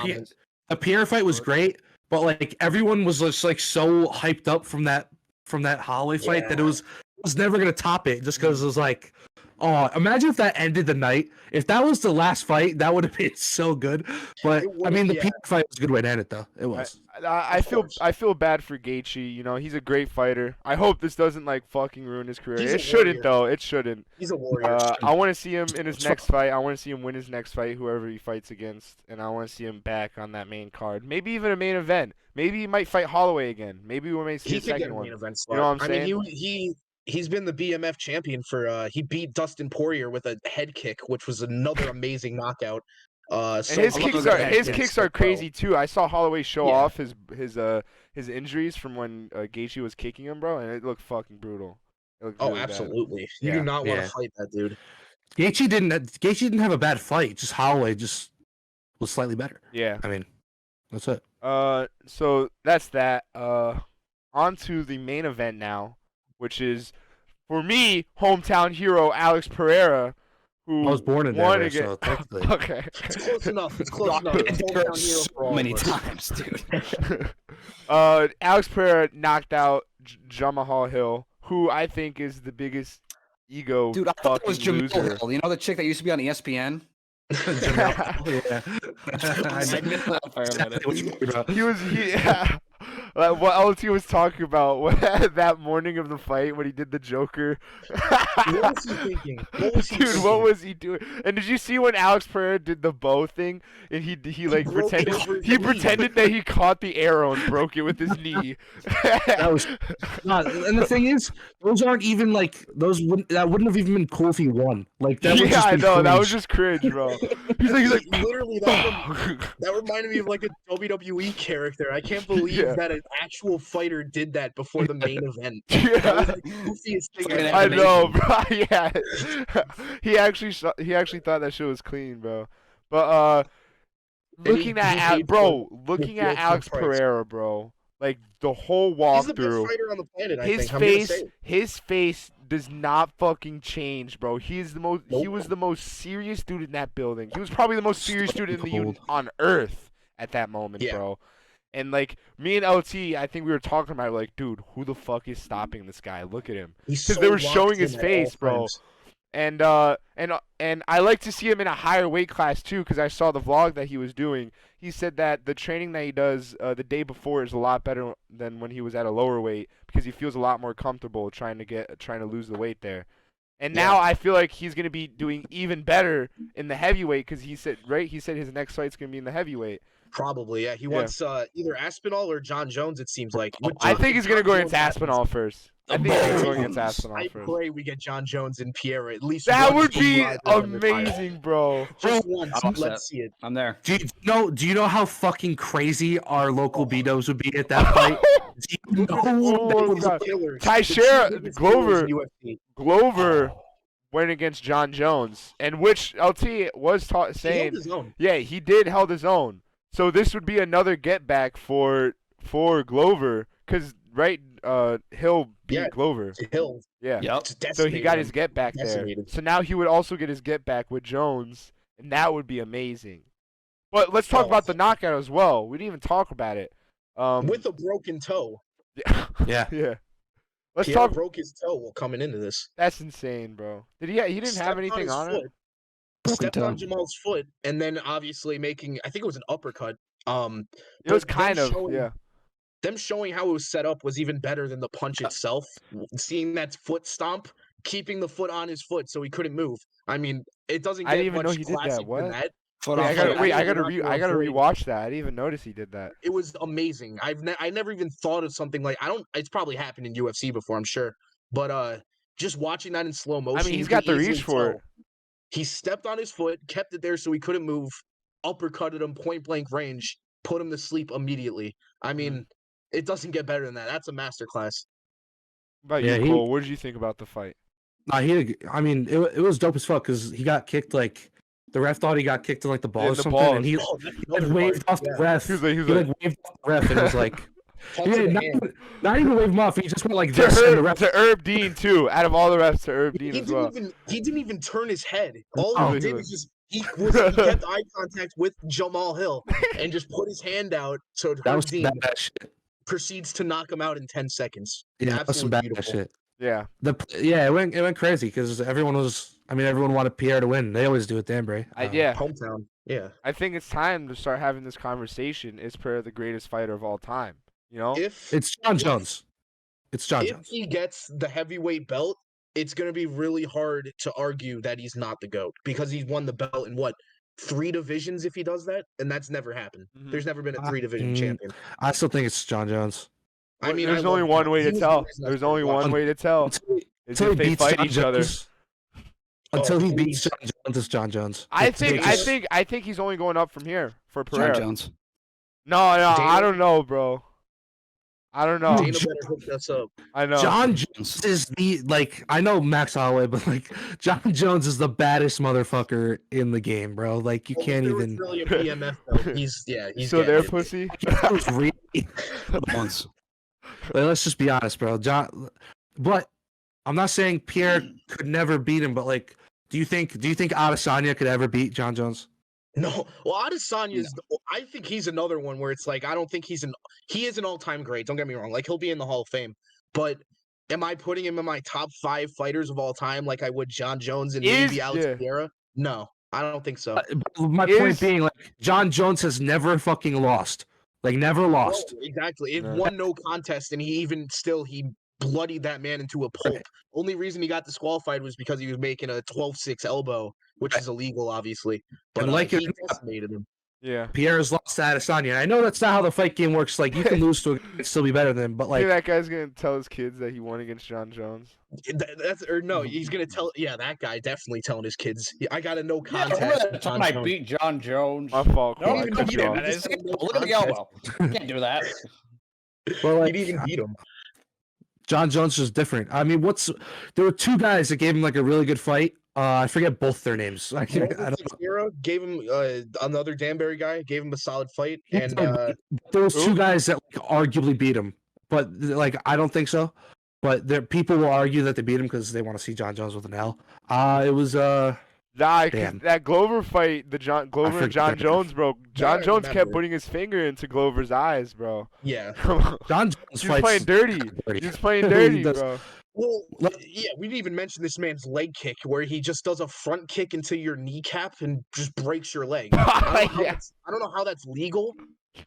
Speaker 2: Piera fight was great, but like everyone was just like so hyped up from that Holloway fight that it was never gonna top it just because it was like, oh, imagine if that ended the night. If that was the last fight, that would have been so good. But I mean, the Piera fight was a good way to end it, though. It was.
Speaker 4: I feel bad for Gaethje. You know, he's a great fighter. I hope this doesn't like fucking ruin his career. It shouldn't, though. It shouldn't.
Speaker 3: He's a warrior.
Speaker 4: I want to see him in his next fight. I want to see him win his next fight, whoever he fights against, and I want to see him back on that main card. Maybe even a main event. Maybe he might fight Holloway again. Maybe we may see a second one. You know what I'm saying?
Speaker 3: I mean, he's been the BMF champion for. He beat Dustin Poirier with a head kick, which was another amazing knockout.
Speaker 4: And his kicks are crazy too. I saw Holloway show off his injuries from when Gaethje was kicking him, bro, and it looked fucking brutal.
Speaker 3: Really absolutely. You do not want to fight that dude.
Speaker 2: Gaethje didn't have a bad fight. Just Holloway just was slightly better.
Speaker 4: Yeah.
Speaker 2: I mean, that's it.
Speaker 4: So that's that. On to the main event now, which is for me hometown hero Alex Pereira. Who
Speaker 2: I was born in there, so technically.
Speaker 4: Okay.
Speaker 3: It's close enough.
Speaker 1: So many times, dude.
Speaker 4: Alex Pereira knocked out Jamahal Hill, who I think is the biggest ego
Speaker 1: dude, I thought it was
Speaker 4: fucking
Speaker 1: Jamil
Speaker 4: loser.
Speaker 1: Hill. You know the chick that used to be on ESPN?
Speaker 4: What LT was talking about that morning of the fight when he did the Joker.
Speaker 3: What was he thinking?
Speaker 4: What was he doing? And did you see when Alex Pereira did the bow thing and he like pretended that he caught the arrow and broke it with his knee?
Speaker 2: And the thing is, those aren't even like that wouldn't have even been cool if he won. Like that.
Speaker 4: Yeah, I know that was just cringe, bro. He's like
Speaker 3: literally that reminded me of like a WWE character. I can't believe that an actual fighter did that before the main event. That was the goofiest thing
Speaker 4: I know, bro. Yeah, he actually thought that shit was clean, bro. But looking at Alex Pereira, bro, like the whole walkthrough. He's the best fighter on the planet. His face does not fucking change, bro. He was the most serious dude in that building. He was probably the most serious dude on earth at that moment, bro. And like me and LT, I think we were talking about it, like, dude, who the fuck is stopping this guy? Look at him, because they were showing his face, bro. And I like to see him in a higher weight class too, because I saw the vlog that he was doing. He said that the training that he does the day before is a lot better than when he was at a lower weight, because he feels a lot more comfortable trying to lose the weight there. And now I feel like he's gonna be doing even better in the heavyweight, because he said his next fight's gonna be in the heavyweight.
Speaker 3: Probably, yeah. He wants either Aspinall or John Jones, it seems like.
Speaker 4: I think he's going to go against Aspinall first. I pray
Speaker 3: we get John Jones and Pierre at least.
Speaker 4: That would be amazing, bro.
Speaker 3: Just once. Let's see it.
Speaker 1: I'm there.
Speaker 2: Do you know how fucking crazy our local B-Dubs would be at that fight?
Speaker 4: Glover went against John Jones, and which LT was saying, he did held his own. So this would be another get back for Glover, because right? Hill beat
Speaker 3: Yeah.
Speaker 4: Glover.
Speaker 3: Hill.
Speaker 4: Yeah.
Speaker 1: Yep.
Speaker 3: Just
Speaker 4: So he got his
Speaker 3: decimated
Speaker 4: get back there.
Speaker 3: Decimated.
Speaker 4: So now he would also get his get back with Jones, and that would be amazing. But let's talk
Speaker 3: Oh.
Speaker 4: about the knockout as well. We didn't even talk about it.
Speaker 3: with a broken toe.
Speaker 2: Yeah.
Speaker 4: Yeah. Let's
Speaker 3: Pierre
Speaker 4: talk.
Speaker 3: broke his toe coming into this.
Speaker 4: That's insane, bro. Did he? He didn't have anything on it.
Speaker 3: Stepped
Speaker 1: toe.
Speaker 3: on Jamal's foot, and then obviously making, I think it was an uppercut.
Speaker 4: It was
Speaker 3: but
Speaker 4: kind
Speaker 3: them
Speaker 4: of
Speaker 3: showing-
Speaker 4: yeah.
Speaker 3: Them showing how it was set up was even better than the punch itself. Seeing that foot stomp, keeping the foot on his foot so he couldn't move. I mean, it doesn't
Speaker 4: I
Speaker 3: get
Speaker 4: didn't even know
Speaker 3: much
Speaker 4: he did that.
Speaker 3: classic
Speaker 4: What?
Speaker 3: than that.
Speaker 1: Foot
Speaker 4: Wait,
Speaker 1: on
Speaker 4: I gotta
Speaker 1: foot.
Speaker 4: wait. I
Speaker 3: You're
Speaker 4: gotta
Speaker 3: not gonna avoid-
Speaker 4: rewatch that. I didn't even notice he did that.
Speaker 3: It was amazing. I never even thought of something like, it's probably happened in UFC before, I'm sure. But just watching that in slow motion.
Speaker 4: I mean,
Speaker 3: you
Speaker 4: he's
Speaker 3: can
Speaker 4: got the
Speaker 3: easily
Speaker 4: reach for it.
Speaker 3: tell. He stepped on his foot, kept it there so he couldn't move, uppercutted him point blank range, put him to sleep immediately. I mean, it doesn't get better than that. That's a masterclass.
Speaker 4: What about
Speaker 2: Yeah,
Speaker 4: you,
Speaker 2: he-
Speaker 4: Cole? What did you think about the fight?
Speaker 2: Nah, I mean, it was dope as fuck because he got kicked like the ref thought he got kicked in like the balls or
Speaker 4: the
Speaker 2: something,
Speaker 4: balls.
Speaker 2: and he
Speaker 3: Oh, that's
Speaker 2: like,
Speaker 3: another
Speaker 2: waved
Speaker 3: part.
Speaker 2: off the ref.
Speaker 4: He was
Speaker 2: He
Speaker 4: like,
Speaker 2: waved off the ref and was like,
Speaker 3: Punch
Speaker 2: yeah,
Speaker 3: in the
Speaker 2: not,
Speaker 3: hand.
Speaker 2: not even wave him off. He just went like
Speaker 4: to
Speaker 2: this, and the
Speaker 4: Herb,
Speaker 2: ref.
Speaker 4: to Herb Dean too. Out of all the refs, to Herb Dean
Speaker 3: He
Speaker 4: as well.
Speaker 3: didn't even turn his head. All
Speaker 2: No.
Speaker 3: he did was just he kept eye contact with Jamal Hill and just put his hand out so
Speaker 2: That
Speaker 3: Herb
Speaker 2: was
Speaker 3: Dean
Speaker 2: bad shit.
Speaker 3: proceeds to knock him out in 10 seconds.
Speaker 2: Yeah, that was some
Speaker 3: Absolutely
Speaker 2: bad
Speaker 3: beautiful.
Speaker 2: shit.
Speaker 4: Yeah.
Speaker 2: It went crazy because everyone wanted Pierre to win. They always do at Danbury.
Speaker 4: Yeah.
Speaker 3: Hometown. Yeah.
Speaker 4: I think it's time to start having this conversation. Is Pereira the greatest fighter of all time? You know?
Speaker 3: If
Speaker 2: It's John Jones. It's John
Speaker 3: if
Speaker 2: Jones.
Speaker 3: he gets the heavyweight belt, it's going to be really hard to argue that he's not the GOAT because he's won the belt in what, 3 divisions if he does that? And that's never happened.
Speaker 4: Mhm.
Speaker 3: There's never been a 3-division
Speaker 2: Mm,
Speaker 3: champion.
Speaker 2: I still think it's John Jones.
Speaker 3: I mean,
Speaker 4: there's
Speaker 3: I
Speaker 4: only
Speaker 3: love
Speaker 4: one
Speaker 3: John.
Speaker 4: way
Speaker 3: He
Speaker 4: to
Speaker 3: was the
Speaker 4: tell.
Speaker 3: reason I
Speaker 4: There's
Speaker 3: started
Speaker 4: only one
Speaker 3: watching.
Speaker 4: way to tell.
Speaker 2: Until
Speaker 4: Is
Speaker 2: until
Speaker 4: if
Speaker 2: he
Speaker 4: they
Speaker 2: beats
Speaker 4: fight
Speaker 2: John
Speaker 4: each other.
Speaker 2: Jones. Until he beats
Speaker 3: please.
Speaker 2: John Jones, it's John Jones.
Speaker 4: I
Speaker 2: It's
Speaker 4: think
Speaker 2: just-
Speaker 4: I think he's only going up from here for
Speaker 1: John
Speaker 4: Pereira.
Speaker 1: Jones.
Speaker 4: No, I
Speaker 3: Dana-
Speaker 4: don't know, bro. I don't know.
Speaker 3: Dana better hook us up.
Speaker 4: I know.
Speaker 2: John Jones is I know Max Holloway, but John Jones is the baddest motherfucker in the game, bro. Like you
Speaker 3: Well, if
Speaker 2: can't
Speaker 3: there was
Speaker 2: even.
Speaker 3: really a BMF belt, he's
Speaker 4: Still there,
Speaker 3: getting it.
Speaker 4: pussy.
Speaker 2: That was really.
Speaker 1: Once.
Speaker 2: Like, let's just be honest, bro. But I'm not saying Pierre could never beat him, but like, do you think Adesanya could ever beat John Jones?
Speaker 3: No, well, Adesanya is. I think he's another one where it's like I don't think he is an all-time great. Don't get me wrong. Like he'll be in the Hall of Fame, but am I putting him in my top 5 fighters of all time like I would John Jones and maybe Alex
Speaker 4: yeah.
Speaker 3: Pereira? No, I don't think so.
Speaker 2: My point being, like, John Jones has never fucking lost. Like, never lost.
Speaker 3: No, exactly. It
Speaker 4: No.
Speaker 3: won no contest, and he bloodied that man into a pulp.
Speaker 2: Right.
Speaker 3: Only reason he got disqualified was because he was making a 12-6 elbow, which is illegal, obviously. But
Speaker 2: And like
Speaker 3: he
Speaker 2: it or not,
Speaker 3: decimated him.
Speaker 4: Yeah.
Speaker 2: Pierre's lost to Adesanya. I know that's not how the fight game works. Like, you can lose to a guy and still be better than him, but
Speaker 4: Like,
Speaker 2: like,
Speaker 4: that guy's gonna tell his kids that he won against John Jones.
Speaker 3: He's gonna tell. Yeah, that guy definitely telling his kids. I got a no
Speaker 1: Yeah,
Speaker 3: contest.
Speaker 1: remember that
Speaker 3: with
Speaker 1: time
Speaker 3: John
Speaker 1: I
Speaker 3: Jones."
Speaker 1: beat John Jones?
Speaker 4: My fault.
Speaker 1: No,
Speaker 4: Cole. I
Speaker 1: you
Speaker 4: cut
Speaker 1: beat
Speaker 4: you
Speaker 1: him.
Speaker 4: off.
Speaker 1: That is-
Speaker 3: Just no
Speaker 1: Look at the
Speaker 3: contest.
Speaker 1: elbow. Can't do that.
Speaker 2: well, like,
Speaker 3: He didn't even beat him.
Speaker 2: John Jones is different. I mean, there were 2 guys that gave him like a really good fight. I forget both their names. I don't
Speaker 3: Teixeira gave him another Danbury guy gave him a solid fight, and
Speaker 2: there was 2
Speaker 4: Who?
Speaker 2: guys that like, arguably beat him, but like I don't think so. But people will argue that they beat him because they want to see John Jones with an L. It was
Speaker 4: Nah, 'cause
Speaker 2: Damn.
Speaker 4: that Glover fight, Glover and
Speaker 2: forget
Speaker 4: John
Speaker 2: that.
Speaker 4: Jones, bro. John
Speaker 3: I
Speaker 4: Jones kept
Speaker 3: remember.
Speaker 4: putting his finger into Glover's eyes, bro.
Speaker 3: yeah.
Speaker 4: Come on.
Speaker 2: John Jones
Speaker 4: He's
Speaker 2: fights
Speaker 4: playing dirty. He's playing dirty,
Speaker 2: He does.
Speaker 4: bro.
Speaker 3: Well,
Speaker 2: Look-
Speaker 3: yeah, we didn't even mention this man's leg kick where he just does a front kick into your kneecap and just breaks your leg. I
Speaker 4: Yeah.
Speaker 3: don't know how that's legal.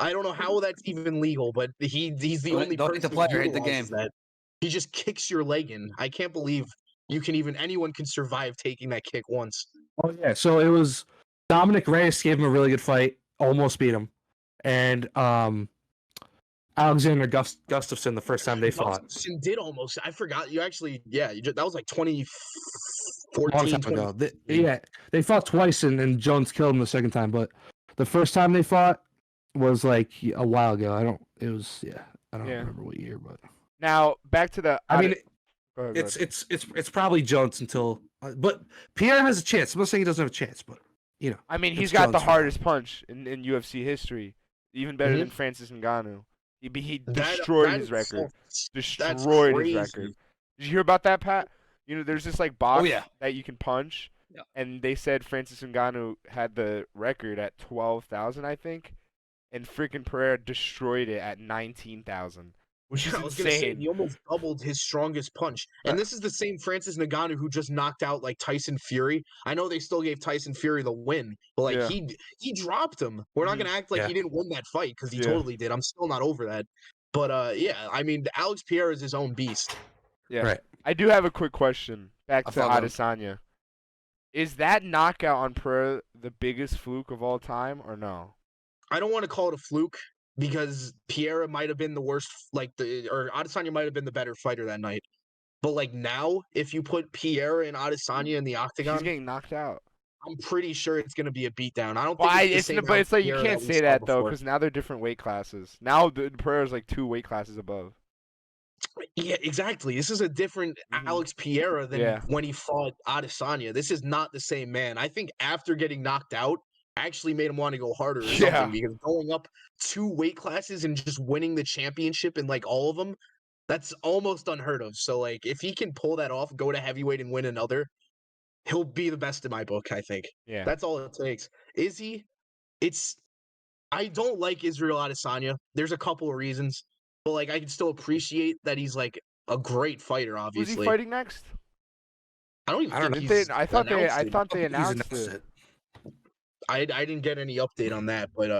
Speaker 3: I don't know how that's even legal, but he's the
Speaker 1: Don't-
Speaker 3: only
Speaker 1: don't
Speaker 3: person
Speaker 1: hate the player,
Speaker 3: who
Speaker 1: hate the
Speaker 3: utilizes
Speaker 1: game.
Speaker 3: that. He just kicks your leg in. I can't believe anyone can survive taking that kick once.
Speaker 2: Oh yeah, so it was Dominic Reyes gave him a really good fight, almost beat him, and Alexander Gustafsson the first time they fought.
Speaker 3: Gustafsson did almost. I forgot. You actually, yeah, that was like 2014.
Speaker 2: Long time ago. They fought twice and Jones killed him the second time, but the first time they fought was like a while ago. I don't
Speaker 4: Yeah.
Speaker 2: remember what year, but
Speaker 4: Now back to the.
Speaker 2: I mean
Speaker 4: Go ahead, go ahead.
Speaker 2: it's probably Jones until but Pierre has a chance. I'm not saying he doesn't have a chance, but you know.
Speaker 4: I mean, he's
Speaker 2: it's
Speaker 4: got the
Speaker 2: Jones for
Speaker 4: hardest punch in UFC history, even better
Speaker 3: Mhm.
Speaker 4: than Francis Ngannou. He
Speaker 3: That
Speaker 4: destroyed
Speaker 3: that
Speaker 4: his
Speaker 3: is so-
Speaker 4: record.
Speaker 3: That's
Speaker 4: Destroyed his
Speaker 3: crazy.
Speaker 4: record. Did you hear about that, Pat? You know, there's this like box
Speaker 1: yeah.
Speaker 4: that you can punch,
Speaker 1: Yeah.
Speaker 4: and they said Francis Ngannou had the record at 12,000, I think, and freaking Pereira destroyed it at 19,000, which is
Speaker 3: I was gonna say
Speaker 4: insane.
Speaker 3: he almost doubled his strongest punch, and this is the same Francis Ngannou who just knocked out like Tyson Fury. I know they still gave Tyson Fury the win, but like
Speaker 4: Yeah.
Speaker 3: he dropped him. We're not gonna act like
Speaker 2: Yeah.
Speaker 3: he didn't win that fight because he
Speaker 4: Yeah.
Speaker 3: totally did. I'm still not over that. But yeah, I mean Alex Pereira is his own beast.
Speaker 4: Yeah.
Speaker 2: Right.
Speaker 4: I do have a quick question. Back
Speaker 1: I
Speaker 4: to
Speaker 1: follow him.
Speaker 4: Adesanya. Is that knockout on Pereira the biggest fluke of all time, or no?
Speaker 3: I don't want to call it a fluke because Pereira might have been the worst, or Adesanya might have been the better fighter that night. But like now, if you put Pereira and Adesanya in the
Speaker 4: He's
Speaker 3: octagon,
Speaker 4: getting knocked out.
Speaker 3: I'm pretty sure it's going to be a beatdown. I don't
Speaker 4: Well,
Speaker 3: think it's the same.
Speaker 4: but it's like you
Speaker 3: Pereira
Speaker 4: can't
Speaker 3: that we
Speaker 4: say
Speaker 3: saw
Speaker 4: that though,
Speaker 3: before.
Speaker 4: because now they're different weight classes. Now the Pereira's like 2 weight classes above.
Speaker 3: Yeah, exactly. This is a different
Speaker 4: Mhm.
Speaker 3: Alex Pereira than
Speaker 4: Yeah.
Speaker 3: when he fought Adesanya. This is not the same man. I think after getting knocked out, actually made him want to go harder or
Speaker 4: Yeah.
Speaker 3: something because going up 2 weight classes and just winning the championship in like all of them, that's almost unheard of. So like if he can pull that off, go to heavyweight and win another, he'll be the best in my book, I think.
Speaker 4: Yeah.
Speaker 3: That's all it takes. Is he? I don't like Israel Adesanya. There's a couple of reasons, but like I can still appreciate that he's like a great fighter.
Speaker 4: Who's
Speaker 3: Obviously,
Speaker 4: he fighting next?
Speaker 3: I don't even
Speaker 2: I don't
Speaker 3: think
Speaker 2: know.
Speaker 3: he's
Speaker 4: I thought they
Speaker 3: announced it.
Speaker 4: announced
Speaker 2: He's
Speaker 4: it.
Speaker 3: I didn't get any update on that, but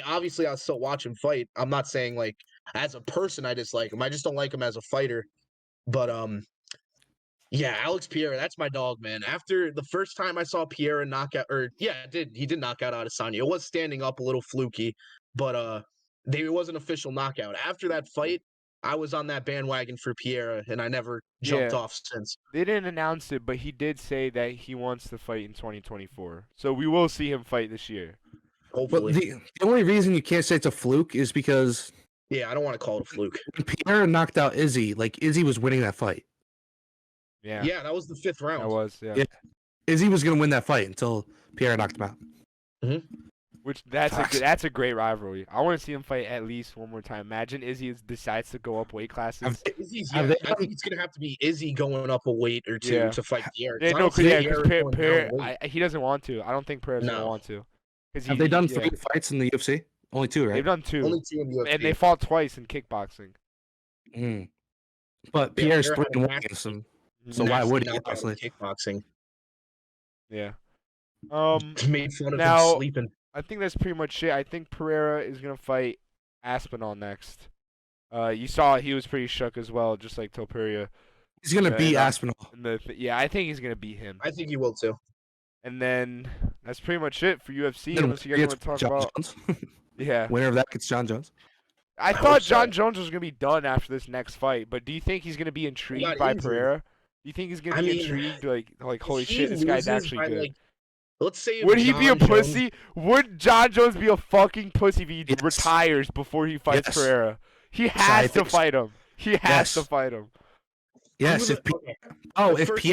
Speaker 3: I'll still watch him fight. I'm not saying like as a person I dislike him. I just don't like him as a fighter. But yeah, Alex Pereira, that's my dog, man. After the first time I saw Pereira knock out, he did knock out Adesanya. It was standing up a little fluky, but it was an official knockout. After that fight, I was on that bandwagon for Pereira, and I never jumped
Speaker 4: Yeah.
Speaker 3: off since.
Speaker 4: They didn't announce it, but he did say that he wants to fight in 2024. So we will see him fight this year.
Speaker 2: But
Speaker 3: Hopefully,
Speaker 2: the only reason you can't say it's a fluke is because
Speaker 3: yeah, I don't want to call it a fluke.
Speaker 2: when Pierre knocked out Izzy, like Izzy was winning that fight.
Speaker 4: Yeah.
Speaker 3: Yeah, that was the 5th round.
Speaker 4: That was, yeah.
Speaker 2: Yeah. Izzy was gonna win that fight until Pierre knocked him out.
Speaker 4: Which that's
Speaker 2: Facts.
Speaker 4: that's a great rivalry. I want to see him fight at least one more time. Imagine Izzy decides to go up weight classes.
Speaker 2: Have they
Speaker 3: I think it's gonna have to be Izzy going up a weight or two
Speaker 4: Yeah.
Speaker 3: to fight Pierre.
Speaker 4: Yeah,
Speaker 3: I
Speaker 4: no,
Speaker 3: don't see
Speaker 4: because
Speaker 3: Pierre going down
Speaker 4: Pereira,
Speaker 3: a weight.
Speaker 4: he doesn't want to. I don't think Pereira's gonna
Speaker 3: No.
Speaker 4: want to.
Speaker 2: Have they done 3 fights in the UFC? Only 2, right?
Speaker 4: They've done 2,
Speaker 3: Only 2 in the UFC.
Speaker 4: and they fought twice in kickboxing.
Speaker 2: Mm. But
Speaker 3: Yeah,
Speaker 2: Pierre's
Speaker 3: Pierre had
Speaker 2: 3-1
Speaker 3: nasty-
Speaker 2: against him.
Speaker 4: Mhm.
Speaker 2: So why would he,
Speaker 3: Nasty knockout in
Speaker 2: honestly?
Speaker 3: kickboxing?
Speaker 4: Yeah.
Speaker 3: Made fun of
Speaker 4: Now-
Speaker 3: him sleeping.
Speaker 4: I think that's pretty much it. I think Pereira is gonna fight Aspinall next. You saw he was pretty shook as well, just like Topuria.
Speaker 2: He's gonna
Speaker 4: Yeah,
Speaker 2: beat
Speaker 4: and,
Speaker 2: Aspinall.
Speaker 4: Yeah, I think he's gonna beat him.
Speaker 3: I think he will too.
Speaker 4: And then that's pretty much it for UFC.
Speaker 2: Then
Speaker 4: Unless you guys want to talk
Speaker 2: John
Speaker 4: about,
Speaker 2: Jones.
Speaker 4: yeah.
Speaker 2: Winner of that gets John Jones.
Speaker 4: I
Speaker 3: hope
Speaker 4: thought
Speaker 3: so.
Speaker 4: John Jones was gonna be done after this next fight, but do you think he's gonna be intrigued
Speaker 3: got
Speaker 4: by
Speaker 3: injured.
Speaker 4: Pereira? Do you think he's gonna
Speaker 3: I
Speaker 4: be
Speaker 3: mean,
Speaker 4: intrigued? Like holy
Speaker 3: If he
Speaker 4: shit, this guy's
Speaker 3: loses
Speaker 4: actually
Speaker 3: by,
Speaker 4: good.
Speaker 3: like, let's say if
Speaker 4: Would he be a
Speaker 3: John Jones-
Speaker 4: pussy? Would John Jones be a fucking pussy if he
Speaker 2: Yes.
Speaker 4: retires before he fights
Speaker 2: Yes.
Speaker 4: Pereira? He
Speaker 2: I
Speaker 4: has to
Speaker 2: think so.
Speaker 4: fight him. He has to
Speaker 2: Yes.
Speaker 4: fight him.
Speaker 2: Yes,
Speaker 3: I'm
Speaker 2: if
Speaker 3: gonna-
Speaker 2: Pierre,
Speaker 3: okay. The
Speaker 2: if
Speaker 3: first-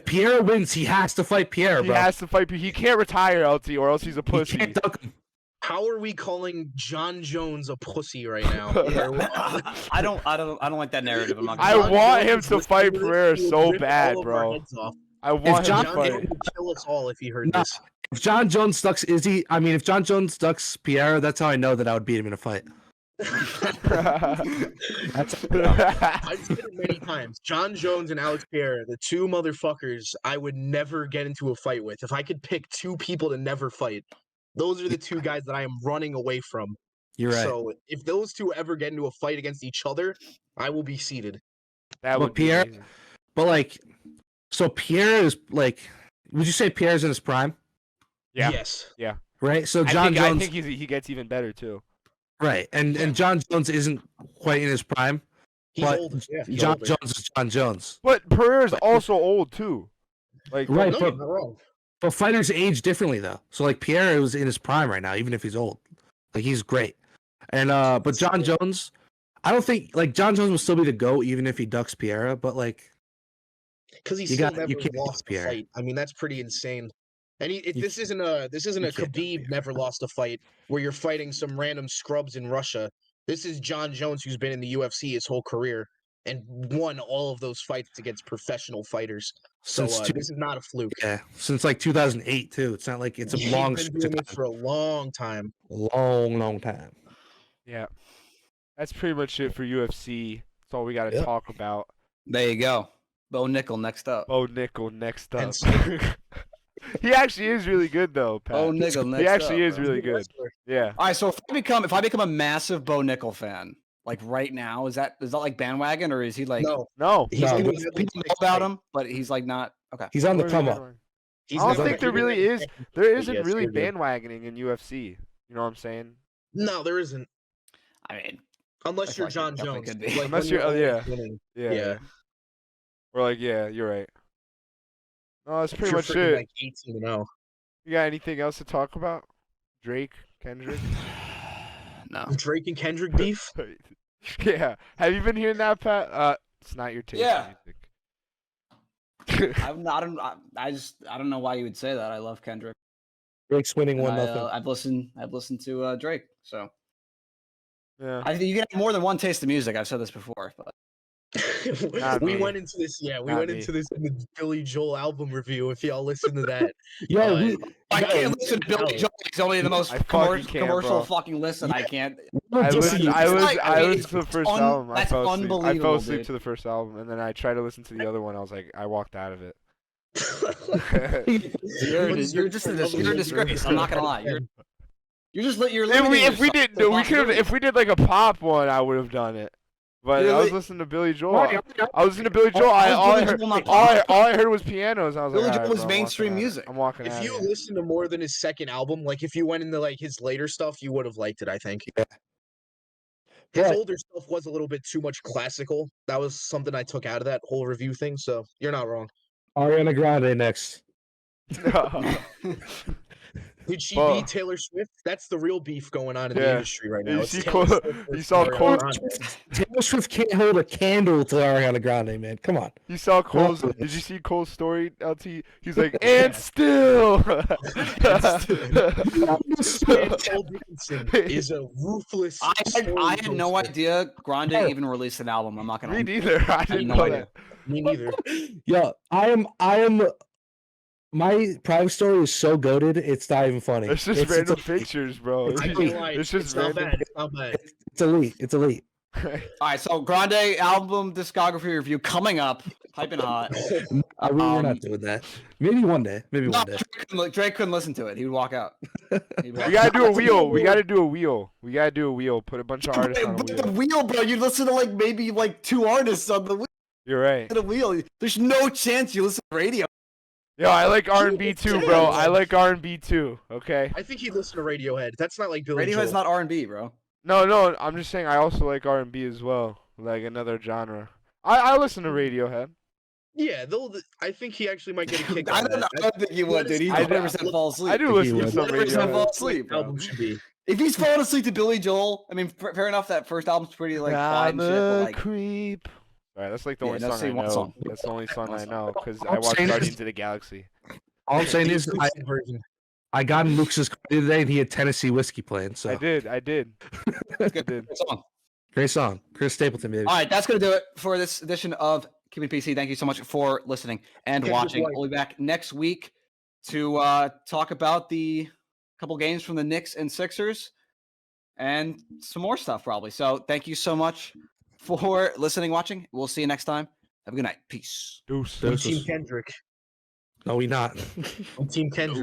Speaker 2: Pierre wins, he has to fight Pierre,
Speaker 4: He
Speaker 2: bro.
Speaker 4: has to fight. He can't retire, LT, or else he's a
Speaker 2: He
Speaker 4: pussy.
Speaker 2: can't duck him.
Speaker 3: How are we calling John Jones a pussy right now?
Speaker 1: I don't like that narrative. I'm not
Speaker 4: I
Speaker 1: gonna
Speaker 3: John
Speaker 1: lie.
Speaker 4: want
Speaker 3: Jones
Speaker 4: him
Speaker 3: is
Speaker 4: to
Speaker 3: listening
Speaker 4: fight
Speaker 3: this,
Speaker 4: Pereira
Speaker 3: he would
Speaker 4: so
Speaker 3: rip
Speaker 4: bad,
Speaker 3: all of our
Speaker 4: bro.
Speaker 3: heads off.
Speaker 4: I want
Speaker 2: John
Speaker 4: him to
Speaker 3: John
Speaker 4: fight.
Speaker 3: Jones would kill us all if he heard
Speaker 2: Nah.
Speaker 3: this.
Speaker 2: If John Jones ducks Izzy, I mean, if John Jones ducks Pierre, that's how I know that I would beat him in a fight. That's
Speaker 3: I've said it many times. John Jones and Alex Pereira, the 2 motherfuckers I would never get into a fight with. If I could pick 2 people to never fight, those are the 2 guys that I am running away from.
Speaker 2: You're right.
Speaker 3: So if those 2 ever get into a fight against each other, I will be seated.
Speaker 4: That
Speaker 2: But
Speaker 4: would be
Speaker 2: Pierre-
Speaker 4: amazing.
Speaker 2: But like, so Pierre is like, would you say Pierre's in his prime?
Speaker 4: Yeah.
Speaker 3: Yes.
Speaker 2: Right. So
Speaker 4: I
Speaker 2: John Jones,
Speaker 4: think he gets even better too.
Speaker 2: right, and John Jones isn't quite in his prime.
Speaker 3: He's
Speaker 2: But
Speaker 3: older. Yeah, he's
Speaker 2: John
Speaker 3: older.
Speaker 2: Jones is John Jones.
Speaker 4: But Pereira's also old too. Like
Speaker 2: Right,
Speaker 3: No,
Speaker 2: but-
Speaker 3: you're not wrong.
Speaker 2: But fighters age differently though. So like Pierre is in his prime right now, even if he's old. Like he's great. And but John Jones, I don't think like John Jones will still be the GOAT even if he ducks Pierre, but like
Speaker 3: Because he
Speaker 2: You
Speaker 3: still
Speaker 2: got-
Speaker 3: never
Speaker 2: you can't
Speaker 3: lost a
Speaker 2: Pierre.
Speaker 3: fight. I mean, that's pretty insane. And
Speaker 2: You
Speaker 3: this isn't a
Speaker 2: you can't
Speaker 3: Khabib
Speaker 2: Pierre.
Speaker 3: never lost a fight where you're fighting some random scrubs in Russia. This is John Jones, who's been in the UFC his whole career and won all of those fights against professional fighters. So
Speaker 2: Since
Speaker 3: this is not a fluke.
Speaker 2: Yeah, since like 2008 too. It's not like it's a
Speaker 3: He's
Speaker 2: long,
Speaker 3: been doing it for a long time.
Speaker 2: long time.
Speaker 4: Yeah. That's pretty much it for UFC. That's all we got to
Speaker 2: Yep.
Speaker 4: talk about.
Speaker 1: There you go. Bo Nickel next up.
Speaker 4: Bo Nickel next up.
Speaker 3: And Sticker.
Speaker 4: He actually is really good though, Pat.
Speaker 1: Bo Nickel next
Speaker 4: He actually
Speaker 1: up,
Speaker 4: is
Speaker 1: bro.
Speaker 4: really good. Yeah.
Speaker 1: All right, so if I become a massive Bo Nickel fan, like right now, is that like bandwagon, or is he like
Speaker 3: No,
Speaker 4: No.
Speaker 3: he's
Speaker 2: No.
Speaker 3: gonna
Speaker 1: people,
Speaker 3: be
Speaker 1: people know about him, but he's like not okay.
Speaker 2: He's on the
Speaker 4: Where
Speaker 2: come
Speaker 4: we
Speaker 2: up.
Speaker 4: going?
Speaker 3: He's
Speaker 4: I don't
Speaker 3: never
Speaker 4: think there
Speaker 3: gonna
Speaker 4: really
Speaker 3: be-
Speaker 4: is. There isn't
Speaker 3: Yes,
Speaker 4: really
Speaker 3: you're good.
Speaker 4: bandwagoning in UFC. You know what I'm saying?
Speaker 3: No, there isn't.
Speaker 1: I mean,
Speaker 3: Unless
Speaker 1: I feel
Speaker 3: you're
Speaker 1: like
Speaker 3: John
Speaker 1: there definitely
Speaker 3: Jones.
Speaker 1: could be.
Speaker 3: Like,
Speaker 4: Unless
Speaker 3: when
Speaker 4: you're- oh,
Speaker 3: always
Speaker 4: yeah.
Speaker 3: winning.
Speaker 4: Yeah.
Speaker 3: Yeah.
Speaker 4: Or like, yeah, you're right. No, that's pretty
Speaker 3: You're
Speaker 4: much
Speaker 3: freaking
Speaker 4: it.
Speaker 3: like 18-0.
Speaker 4: You got anything else to talk about? Drake, Kendrick?
Speaker 1: no.
Speaker 3: Drake and Kendrick beef.
Speaker 4: Yeah. Have you been hearing that, Pat? It's not your taste
Speaker 1: Yeah.
Speaker 4: in music.
Speaker 1: I'm not. I don't know why you would say that. I love Kendrick.
Speaker 2: Drake's winning
Speaker 1: And
Speaker 2: 1-0.
Speaker 1: I've listened to Drake. So
Speaker 4: Yeah.
Speaker 1: I think you can have more than one taste of music. I've said this before, but
Speaker 4: Not
Speaker 3: we
Speaker 4: me.
Speaker 3: went into this. Yeah, we
Speaker 4: Not
Speaker 3: went
Speaker 4: me.
Speaker 3: into this in the Billy Joel album review. If y'all listen to that,
Speaker 2: Yo,
Speaker 1: I
Speaker 3: Yo,
Speaker 1: can't listen to Billy
Speaker 3: no.
Speaker 1: Joel. It's only the most
Speaker 4: I fucking can't,
Speaker 1: commercial
Speaker 4: bro.
Speaker 1: fucking listen. I can't.
Speaker 4: I
Speaker 2: listen.
Speaker 4: listened. I
Speaker 1: It's
Speaker 4: listened.
Speaker 1: like-
Speaker 4: I
Speaker 1: I mean,
Speaker 4: listened to the
Speaker 1: it's
Speaker 4: first album. I
Speaker 1: that's
Speaker 4: fell asleep. I fell
Speaker 1: unbelievable,
Speaker 4: asleep
Speaker 1: dude.
Speaker 4: to the first album, and then I tried to listen to the other one. I was like, I walked out of it.
Speaker 1: You're just you're a disgrace. I'm not gonna lie. You're
Speaker 4: If
Speaker 1: limiting
Speaker 4: we
Speaker 1: yourself
Speaker 4: did,
Speaker 1: to
Speaker 4: no, we could have.
Speaker 1: possibility.
Speaker 4: If we did like a pop one, I would have done it. But
Speaker 1: You're
Speaker 4: I was
Speaker 1: li-
Speaker 4: listening to Billy Joel. I was listening to Billy Joel.
Speaker 1: How is
Speaker 4: all I
Speaker 1: Billy
Speaker 4: heard,
Speaker 1: Joel not
Speaker 4: all I heard was pianos. I was
Speaker 1: Billy
Speaker 4: like,
Speaker 1: Joel
Speaker 4: "Alright,
Speaker 1: was
Speaker 4: bro, I'm
Speaker 1: mainstream
Speaker 4: walking out of it.
Speaker 1: music.
Speaker 4: I'm walking
Speaker 3: If
Speaker 4: out
Speaker 3: you
Speaker 4: of it.
Speaker 3: listen to more than his second album, like if you went into like his later stuff, you would have liked it. I think.
Speaker 2: Yeah.
Speaker 3: His
Speaker 2: Yeah.
Speaker 3: older stuff was a little bit too much classical. That was something I took out of that whole review thing. So you're not wrong.
Speaker 2: Ariana Grande next.
Speaker 3: Did she
Speaker 4: Well-
Speaker 3: beat Taylor Swift? That's the real beef going on in the
Speaker 4: Yeah.
Speaker 3: industry right
Speaker 4: Did
Speaker 3: now.
Speaker 4: you
Speaker 3: It's
Speaker 4: see
Speaker 3: Taylor
Speaker 4: Cole-
Speaker 3: Swift
Speaker 4: you
Speaker 3: versus
Speaker 4: saw
Speaker 3: Ariana
Speaker 4: Cole-
Speaker 3: Grande.
Speaker 2: Taylor Swift can't hold a candle to Ariana Grande, man. Come on.
Speaker 4: You saw Cole's.
Speaker 2: Well-
Speaker 4: Did you see Cole's story, LT? He's like, and still.
Speaker 3: Cole Dickinson is a ruthless.
Speaker 1: I had
Speaker 3: story
Speaker 1: no
Speaker 3: poster.
Speaker 1: idea Grande even released an album. I'm not gonna.
Speaker 4: Me neither. I didn't
Speaker 1: no
Speaker 4: know
Speaker 1: idea.
Speaker 4: that.
Speaker 3: Me neither.
Speaker 2: Yo, I am. My private story is so goated. It's not even funny.
Speaker 4: It's just random pictures, bro.
Speaker 3: I
Speaker 4: It's
Speaker 3: can't
Speaker 4: just,
Speaker 3: lie.
Speaker 4: it's just
Speaker 3: It's not
Speaker 4: random.
Speaker 3: bad. It's not bad.
Speaker 2: It's elite. It's elite.
Speaker 1: All right, so Grande album discography review coming up, piping hot.
Speaker 2: We're
Speaker 1: Um,
Speaker 2: not doing that. Maybe one day. Maybe
Speaker 1: No,
Speaker 2: one day.
Speaker 1: Drake couldn't listen to it. He would walk out. He'd walk
Speaker 4: We gotta
Speaker 1: out.
Speaker 4: do a wheel. We gotta do a wheel. We gotta do a wheel. Put a bunch of artists on a
Speaker 1: But the
Speaker 4: wheel.
Speaker 1: wheel, bro. You listen to like maybe like 2 artists on the
Speaker 4: You're right.
Speaker 1: wheel. There's no chance you listen to radio.
Speaker 4: Yo, I like R&B too, bro. I like R&B too. Okay.
Speaker 3: I think he'd listen to Radiohead. That's not like Billy
Speaker 1: Radiohead's
Speaker 3: Joel.
Speaker 1: not R&B, bro.
Speaker 4: No. I'm just saying. I also like R&B as well. Like another genre. I listen to Radiohead.
Speaker 3: Yeah, I think he actually might get a kick
Speaker 1: I
Speaker 3: out of
Speaker 1: don't know.
Speaker 3: that.
Speaker 1: I don't think he would, dude. He'd
Speaker 3: I
Speaker 1: 100% fall asleep.
Speaker 4: I do
Speaker 2: think he
Speaker 4: listen to
Speaker 2: would.
Speaker 4: some
Speaker 1: 100%
Speaker 4: Radiohead.
Speaker 1: fall asleep, bro.
Speaker 3: Album should be.
Speaker 1: If he's falling asleep to Billy Joel, I mean, fair enough. That first album's pretty like quiet
Speaker 4: I'm
Speaker 1: and shit, but
Speaker 4: a
Speaker 1: like,
Speaker 4: creep. Alright, that's like the
Speaker 1: Yeah,
Speaker 4: only
Speaker 1: that's
Speaker 4: song I
Speaker 1: saying one
Speaker 4: know.
Speaker 1: song.
Speaker 4: That's the only song
Speaker 1: One
Speaker 4: I
Speaker 1: song.
Speaker 4: know because
Speaker 2: All
Speaker 4: I
Speaker 2: I'm
Speaker 4: watched
Speaker 2: saying is-
Speaker 4: Guardians of the Galaxy.
Speaker 2: All I'm saying is,
Speaker 3: Exclusive version.
Speaker 2: I got in Luke's car today and he had Tennessee whiskey playing. So
Speaker 4: I did.
Speaker 1: it's good.
Speaker 4: did.
Speaker 1: Good song.
Speaker 2: great song, Chris Stapleton, baby.
Speaker 1: All right, that's gonna do it for this edition of Keepin PC. Thank you so much for listening and
Speaker 3: Kendrick
Speaker 1: watching.
Speaker 3: White.
Speaker 1: We'll be back next week to talk about the couple games from the Knicks and Sixers and some more stuff probably. So thank you so much for listening, watching. We'll see you next time. Have a good night. Peace.
Speaker 4: Deuce.
Speaker 3: I'm Team Kendrick.
Speaker 2: No, we not.
Speaker 3: I'm Team Kendrick.